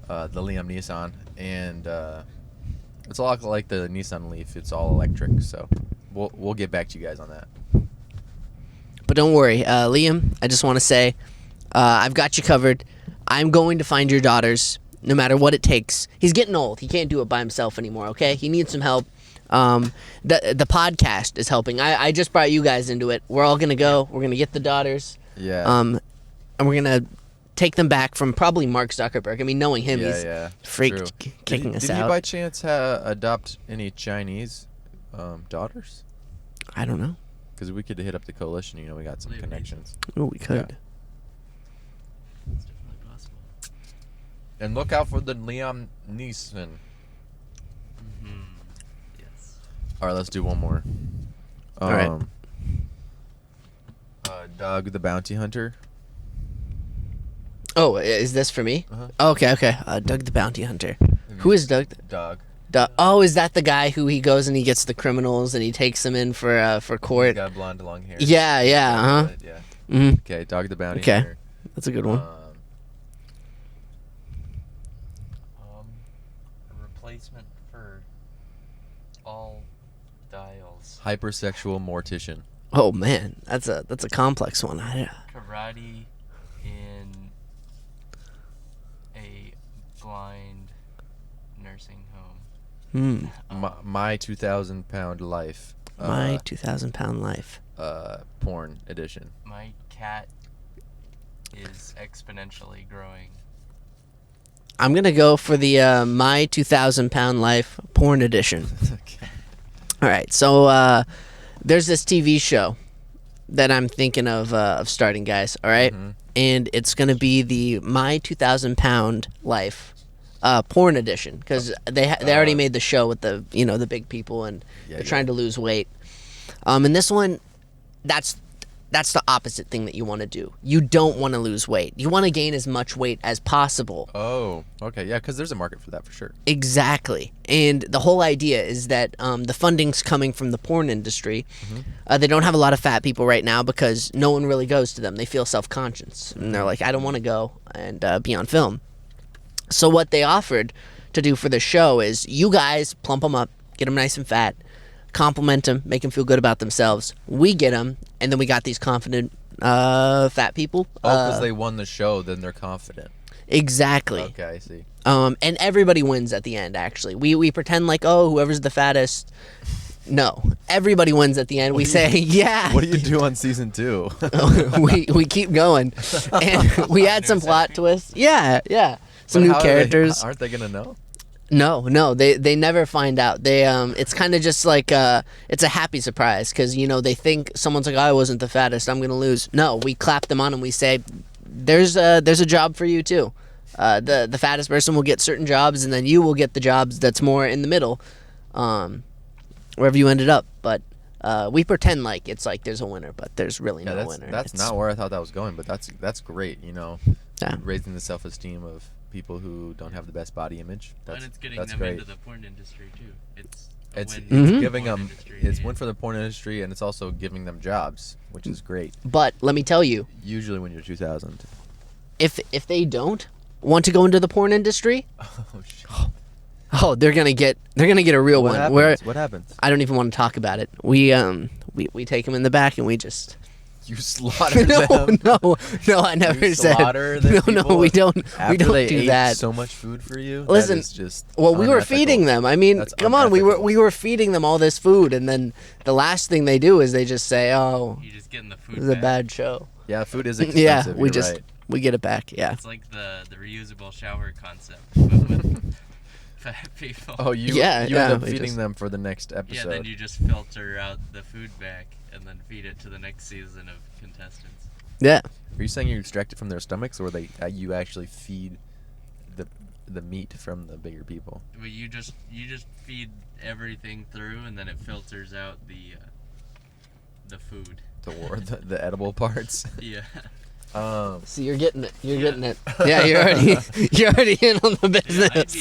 The Liam Nissan. And it's a lot like the Nissan Leaf. It's all electric, so we'll get back to you guys on that. But don't worry, Liam, I just want to say I've got you covered. I'm going to find your daughters no matter what it takes. He's getting old. He can't do it by himself anymore, okay? He needs some help. The podcast is helping. I just brought you guys into it. We're all going to go. We're going to get the daughters. Yeah. and we're gonna take them back from probably Mark Zuckerberg. I mean, knowing him, he's True. kicking us Did he out. by chance adopt any Chinese daughters? I don't know. Because we could hit up the coalition. We got some Maybe. connections. Oh, we could. It's definitely possible. And look out for the Liam Neeson. Yes. All right, let's do one more. All right. Doug the Bounty Hunter. Oh, is this for me? Uh-huh. Okay. Doug the Bounty Hunter. Who is Doug? Doug. Oh, is that the guy who he goes and he gets the criminals and he takes them in for He's court? got blonde, long hair. Yeah. Uh-huh. Yeah. hmm Okay, Doug the Bounty Okay. Hunter. That's a good one. A replacement for all dials. Hypersexual mortician. Oh man, that's a complex one. Karate in a blind nursing home. My 2,000-pound life. My 2,000-pound life. Porn edition. My cat is exponentially growing. I'm gonna go for the my 2,000-pound life porn edition. Okay. All right, so there's this TV show that I'm thinking of starting, guys. All right? Mhm. And it's gonna be the my 2,000-pound life porn edition because they already made the show with the the big people and they're trying to lose weight. And this one, that's the opposite thing that you want to do. You don't want to lose weight. You want to gain as much weight as possible. Oh, okay. Yeah, because there's a market for that for sure. Exactly. And the whole idea is that the funding's coming from the porn industry. They don't have a lot of fat people right now because no one really goes to them. They feel self-conscious. And they're like, I don't want to go and be on film. So what they offered to do for the show is you guys plump them up, get them nice and fat, compliment them, make them feel good about themselves. We get them, and then we got these confident fat people. Oh, because they won the show, then they're confident. Exactly. Okay, I see. And everybody wins at the end, actually. We pretend like, oh, whoever's the fattest. No. Everybody wins at the end. We say, yeah. What do you do on season 2? we keep going. And we add some plot twists. Yeah. Some new characters. Aren't they going to know? No, they never find out. They it's kind of just like it's a happy surprise because they think someone's like, oh, I wasn't the fattest, I'm gonna lose. No, we clap them on and we say, there's a job for you too. The fattest person will get certain jobs and then you will get the jobs that's more in the middle, wherever you ended up. But we pretend like it's like there's a winner, but there's really no winner. That's not where I thought that was going, but that's great. Yeah. Raising the self-esteem of people who don't have the best body image. And it's getting that's them great. into the porn industry too. It's giving them. It's one for the porn industry, and it's also giving them jobs, which is great. But let me tell you, Usually, when you're 2,000. if they don't want to go into the porn industry, Oh shit! oh, they're gonna get a real What one. happens? What happens? I don't even want to talk about it. We take them in the back and we just You slaughter no, them. no, I never You said. slaughter the No, people we don't. After We don't they do ate that. so much food for you. Listen, that is just Well, we were unethical. feeding them. I mean, That's come on, unethical. we were feeding them all this food, and then the last thing they do is they just say, "Oh, you just getting the food this is a back. bad show." Yeah, food is Yeah, expensive. we you're just right. we get it back. Yeah. It's like the reusable shower concept, but with fat people. Oh, you Yeah, end yeah, up we feeding just- them for the next Yeah, episode. then you just filter out the food back and then feed it to the next season of contestants. Yeah. Are you saying you extract it from their stomachs, or you actually feed the meat from the bigger people? But you just feed everything through, and then it filters out the food. The edible parts. Yeah. See, you're getting it. You're getting it. Yeah, you're already in on the business.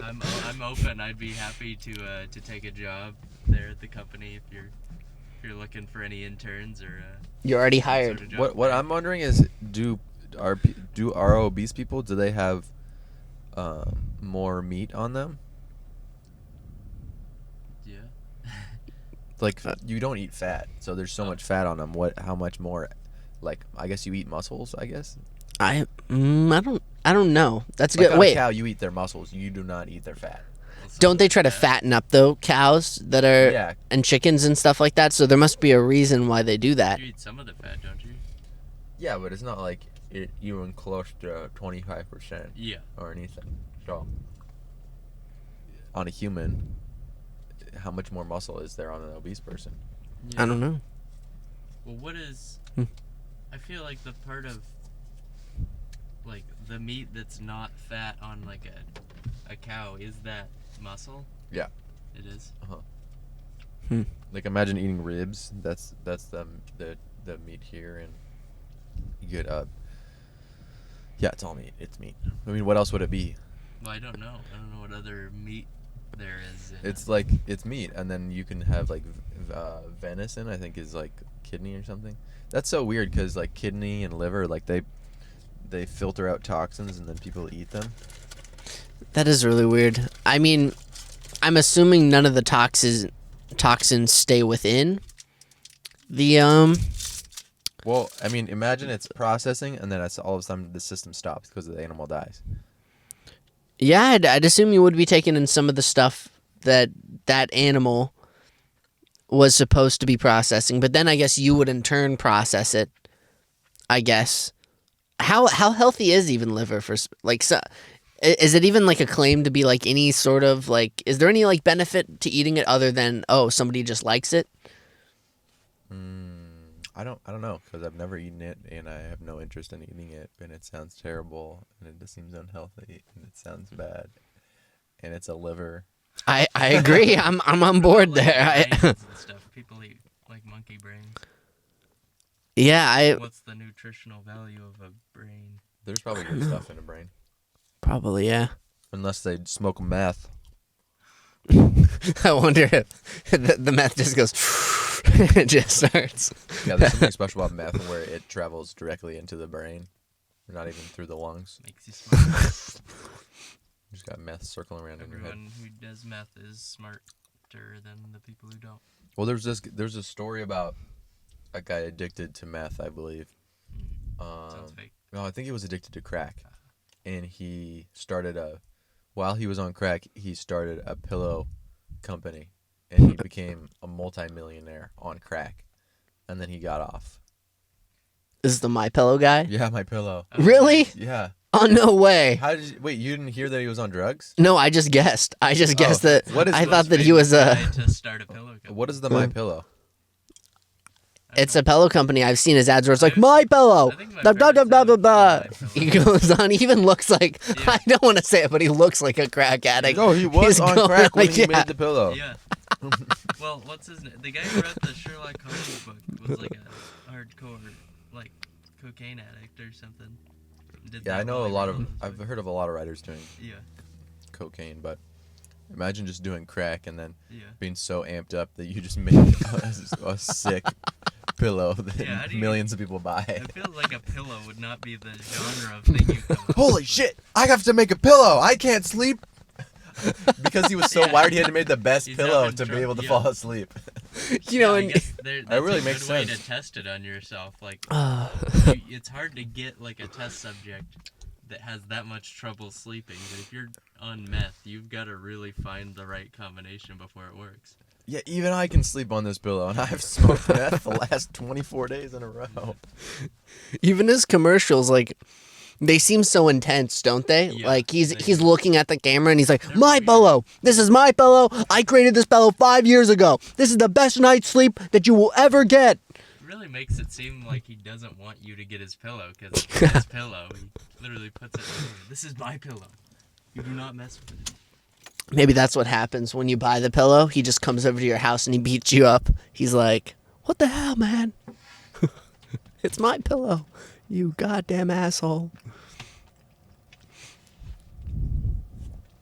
I'm open. I'd be happy to take a job there at the company if you're looking for any interns or. You're already some sort hired. of job What there. I'm wondering is, do our obese people, do they have more meat on them? Yeah. Like, you don't eat fat, so there's so much fat on them. How much more? Like, I guess you eat muscles. I guess. I don't know. That's Like good. on Wait, a cow, you eat their muscles. You do not eat their fat. don't they try to fatten up though cows that are Yeah. and chickens and stuff like that? So there must be a reason why they do that. You eat some of the fat, don't you? Yeah, but it's not like it even close to 25% Yeah. or anything. So, on a human, how much more muscle is there on an obese person? I don't know. Well, what is... Hmm. I feel like the part of, like, the meat that's not fat on, like, a cow, is that muscle? Yeah. It is? Like, imagine eating ribs. That's the meat here, and you get yeah, it's all meat. It's meat. I mean, what else would it be? Well, I don't know. I don't know what other meat there is. It's like, it's meat, and then you can have like venison. I think is like kidney or something. That's so weird because like kidney and liver, like they filter out toxins and then people eat them. That is really weird. I mean, I'm assuming none of the toxins stay within the Well, I mean, imagine it's processing, and then it's all of a sudden the system stops because the animal dies. Yeah, I'd assume you would be taking in some of the stuff that animal was supposed to be processing, but then I guess you would in turn process it. I guess. How healthy is even liver for like? So, is it even like a claim to be like any sort of like? Is there any like benefit to eating it other than somebody just likes it? I don't know because I've never eaten it and I have no interest in eating it, and it sounds terrible and it just seems unhealthy and it sounds bad, and it's a liver. I agree. I'm on board Like there. brains and stuff. People eat like monkey brains. Yeah, What's the nutritional value of a brain? There's probably good stuff in a brain, probably yeah. unless they smoke meth. I wonder if the meth just goes. It just starts. Yeah, there's something special about meth where it travels directly into the brain, not even through the lungs. Makes you smart. You just got meth circling around in your head. Everyone who does meth is smarter than the people who don't. Well, there's a story about a guy addicted to meth, I believe. Sounds fake. No, I think he was addicted to crack, and while he was on crack, he started a pillow company, and he became a multimillionaire on crack, and then he got off. This is the My Pillow guy. Yeah, my pillow. Really? Yeah. Oh no way! How did you, wait? You didn't hear that he was on drugs? No, I just guessed. That. What is I the thought that he was a. To start a pillow company. What is the my pillow? It's a pillow company. I've seen his ads where it's like My Pillow. I think my Blah, blah, blah, blah, blah, blah. parents have He goes on. He even looks like I don't want to say it, but he looks like a crack addict. No, he was He's on going crack when like, he yeah. made the pillow. Yeah. Well, what's his name? The guy who wrote the Sherlock Holmes book was like a hardcore, like, cocaine addict or something. Did Yeah, that I know while a he lot wrote of. his I've book. heard of a lot of writers doing Yeah. cocaine, but imagine just doing crack and then Yeah. being so amped up that you just make a sick pillow that Yeah, how do you- millions of people buy. I feel like a pillow would not be the genre of thing you come up Holy with. shit! I have to make a pillow. I can't sleep. Because he was so Yeah. wired, he had to make the best He's pillow having to be trouble- able to yeah. fall asleep. You know, I and guess that's really a makes good way sense. to test it on yourself. Like, it's hard to get like a test subject that has that much trouble sleeping. But if you're on meth, you've got to really find the right combination before it works. Yeah, even I can sleep on this pillow, and I've smoked meth the last 24 days in a row. even his commercials, like, they seem so intense, don't they? Yeah, Like they he's do. looking at the camera and he's like, They're "My weird. pillow. This is my pillow. I created this pillow 5 years ago. This is the best night's sleep that you will ever get." It really makes it seem like he doesn't want you to get his pillow because it's his pillow. He literally puts it over. This is my pillow. You do not mess with it. Maybe that's what happens when you buy the pillow. He just comes over to your house and he beats you up. He's like, "What the hell, man? It's my pillow. You goddamn asshole."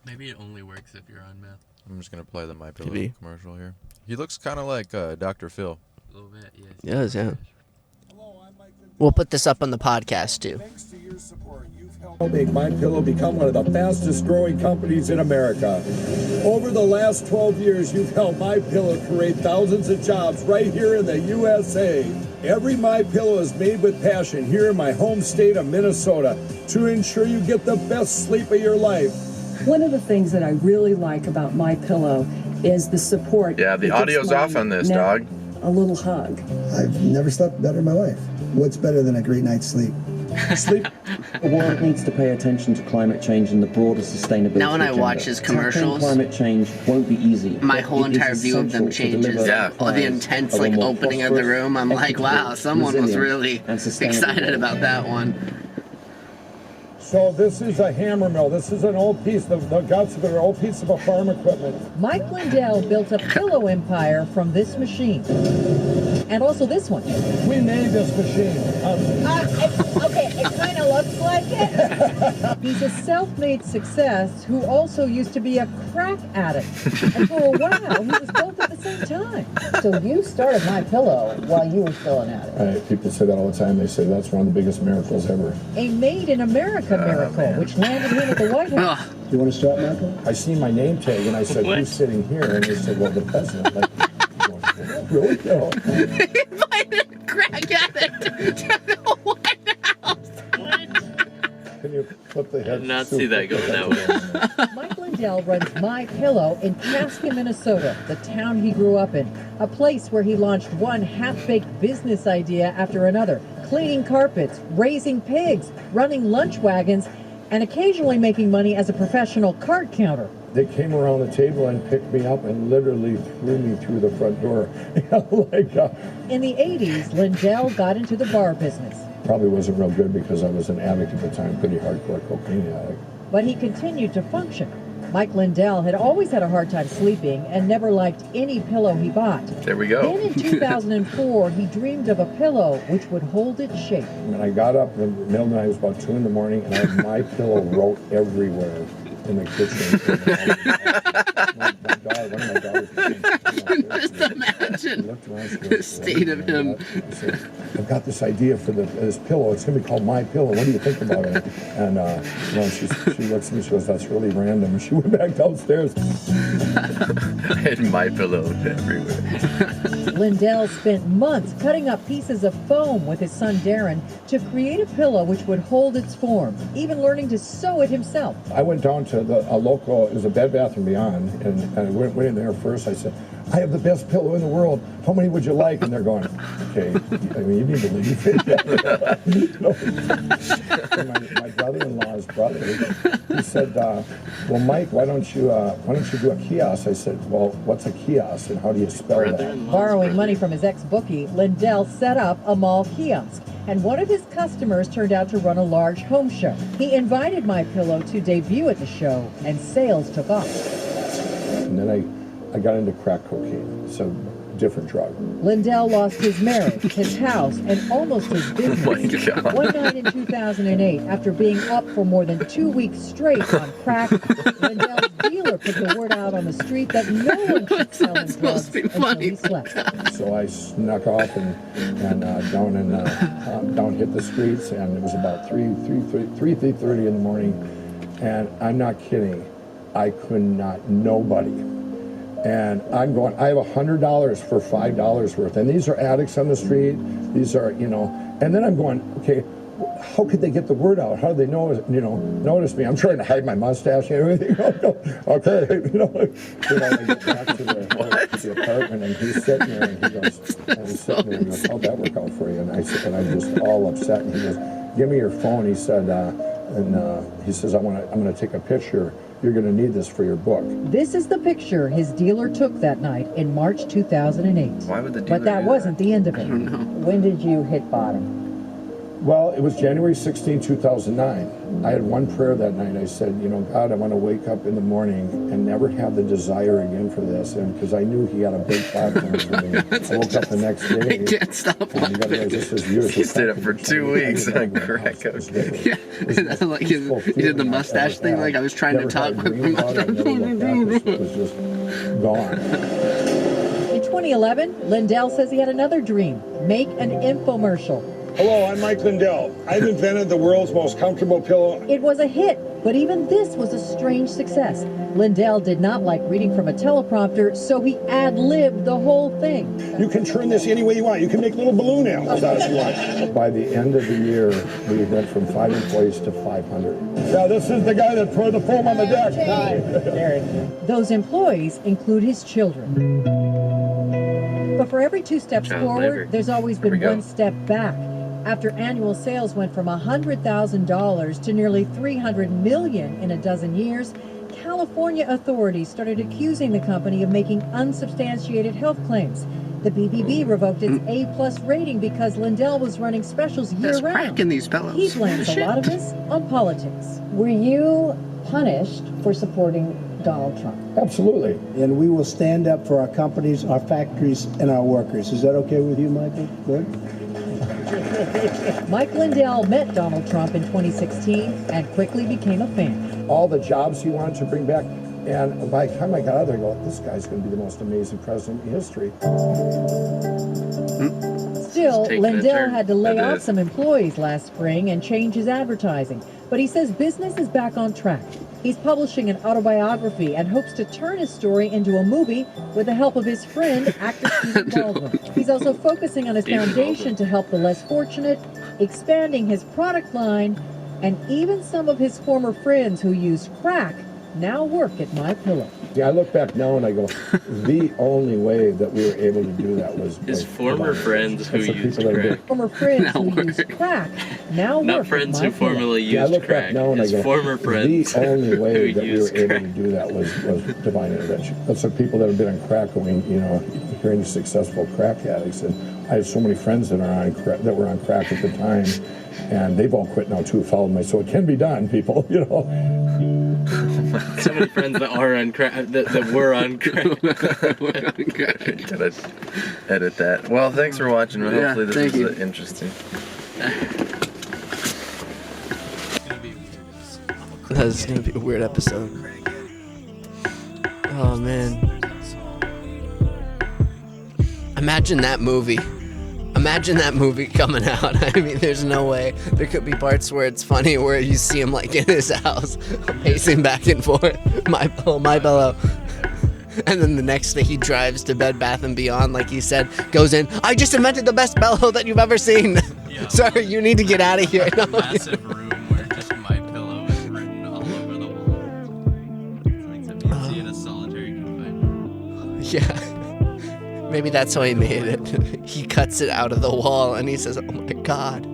Maybe it only works if you're on meth. I'm just gonna play the My Pillow Maybe. commercial here. He looks kind of like Dr. Phil. A little bit, yes. Yes, yeah. Hello, I'm Mike Lindell. We'll put this up on the podcast too. Thanks to your support, you've helped make MyPillow become one of the fastest growing companies in America. Over the last 12 years, you've helped MyPillow create thousands of jobs right here in the USA. Every MyPillow is made with passion here in my home state of Minnesota to ensure you get the best sleep of your life. One of the things that I really like about MyPillow is the support. Yeah, the it gives audio's my off on this, neck dog. A little hug. I've never slept better in my life. What's better than a great night's sleep? Sleep. The world needs to pay attention to climate change and the broader sustainability Now when I agenda. watch his Tackling commercials, climate change won't be easy. my but whole it is entire view of them essential to changes. deliver All the intense of a like more opening of the prosperous, room. I'm like, equitable, wow, someone was resilient, really and sustainable excited world. about that one. So this is a hammer mill. This is an old piece, the guts of it are an old piece of a farm equipment. Mike Lindell built a pillow empire from this machine. And also this one. We made this machine. Okay, it kind of looks like it. He's a self-made success who also used to be a crack addict. And for a while, he was both at the same time. So you started My Pillow while you were still an addict. People say that all the time. They say that's one of the biggest miracles ever. A made-in-America miracle, which landed him at the White House. You want to start, Michael? I seen my name tag and I said, who's sitting here? And they said, well, the president. Like, really? No. He invited a crack addict to the White House. Can you flip the head? I did not see that going that way. Mike Lindell runs My Pillow in Chaska, Minnesota, the town he grew up in, a place where he launched one half-baked business idea after another, cleaning carpets, raising pigs, running lunch wagons, and occasionally making money as a professional card counter. They came around the table and picked me up and literally threw me through the front door. In the 80s, Lindell got into the bar business. Probably wasn't real good because I was an addict at the time, pretty hardcore cocaine addict. But he continued to function. Mike Lindell had always had a hard time sleeping and never liked any pillow he bought. There we go. Then in 2004, he dreamed of a pillow which would hold its shape. When I got up in the middle of the night, it was about 2 in the morning, and I had My Pillow wrote everywhere in the kitchen. One of my daughters Just imagine the state of him. I've got this idea for this pillow. It's going to be called My Pillow. What do you think about it? And she looks at me. She goes, "That's really random." And she went back downstairs. I had My Pillow everywhere. Lindell spent months cutting up pieces of foam with his son Darren to create a pillow which would hold its form, even learning to sew it himself. I went down to a local, it was a Bed Bath & Beyond, and I went in there first. I said, "I have the best pillow in the world. How many would you like?" And they're going, "Okay, I mean, you need to leave." My brother-in-law's brother, he said, "Well, Mike, why don't you do a kiosk?" I said, "Well, what's a kiosk and how do you spell that?" Borrowing money from his ex-bookie, Lindell set up a mall kiosk, and one of his customers turned out to run a large home show. He invited My Pillow to debut at the show, and sales took off. And then I got into crack cocaine. It's a different drug. Lindell lost his marriage, his house, and almost his business. Oh my God. One night in 2008, after being up for more than 2 weeks straight on crack, Lindell's dealer put the word out on the street that no one should sell him drugs until he slept. So I snuck off and down hit the streets, and it was about 3:30 in the morning, and I'm not kidding. I could not, nobody. And I'm going, I have $100 for $5 worth. And these are addicts on the street. These are, and then I'm going, okay, how could they get the word out? How do they notice me? I'm trying to hide my mustache and everything. Okay, I get back to the apartment, and he's sitting there, and he goes, "How'd that work out for you?" And I said, and I'm just all upset. And he goes, "Give me your phone." He said, he says, I'm going to take a picture. You're going to need this for your book. This is the picture his dealer took that night in March 2008. Why would the dealer But that do wasn't the end of it. When did you hit bottom? Well, it was January 16, 2009. I had one prayer that night. I said, God, I want to wake up in the morning and never have the desire again for this. And because I knew he had a big platform for me. I woke up the next day. I can't stop laughing. He stayed up for 2 weeks on crack cocaine. Yeah, like he did the mustache thing. Like I was trying to talk with my mustache. It was just gone. In 2011, Lindell says he had another dream, make an infomercial. Hello, I'm Mike Lindell. I've invented the world's most comfortable pillow. It was a hit, but even this was a strange success. Lindell did not like reading from a teleprompter, so he ad-libbed the whole thing. You can turn this any way you want. You can make little balloon animals out if you want. By the end of the year, we went from 5 employees to 500. Yeah, this is the guy that poured the foam on the deck. Those employees include his children. But for every 2 steps Child forward, labor. there's always There we been go. 1 step back. After annual sales went from $100,000 to nearly $300 million in a dozen years, California authorities started accusing the company of making unsubstantiated health claims. The BBB revoked its A+ rating because Lindell was running specials There's year-round. crack in these pillows. He blames a lot of this on politics. Were you punished for supporting Donald Trump? Absolutely. And we will stand up for our companies, our factories, and our workers. Is that okay with you, Michael? Good? Mike Lindell met Donald Trump in 2016 and quickly became a fan. All the jobs he wanted to bring back. And by the time I got out there, I go, this guy's going to be the most amazing president in history. Still, Taking a Lindell turn. had to lay That off is. some employees last spring and change his advertising. But he says business is back on track. He's publishing an autobiography and hopes to turn his story into a movie with the help of his friend, actor Stephen Baldwin. He's also focusing on his Stephen foundation to help the less fortunate, expanding his product line, and even some of his former friends who used crack now work at MyPillow. Yeah, I look back now and I go, the only way that we were able to do that was His by former providing friends who That's the used people that crack. did. Former friends Now who work. used crack now Not work friends at who MyPillow. formerly Yeah, I used look crack. back now and I His go, former friends the only way who that we were used able crack. to do that was divine intervention. That's the people that have been on crack going, hearing successful crack addicts. And I have so many friends that are on crack, that were on crack at the time, and they've all quit now too, followed me. So it can be done, people, So many friends that are on crack, that were on crack. Gotta edit that. Well, thanks for watching. Yeah, Hopefully this thank was you. interesting. That's gonna be a weird episode. Oh man. Imagine that movie. Imagine that movie coming out. I mean, there's no way. There could be parts where it's funny, where you see him like in his house, pacing back and forth. My pillow. And then the next thing he drives to Bed Bath & Beyond, like he said, goes in, I just invented the best pillow that you've ever seen. Yeah. Sorry, you need to get out of here. A massive room where just my pillow is written all over the wall. It's like something you see in a solitary confinement. Yeah. Maybe that's how he made it. He cuts it out of the wall and he says, oh my God.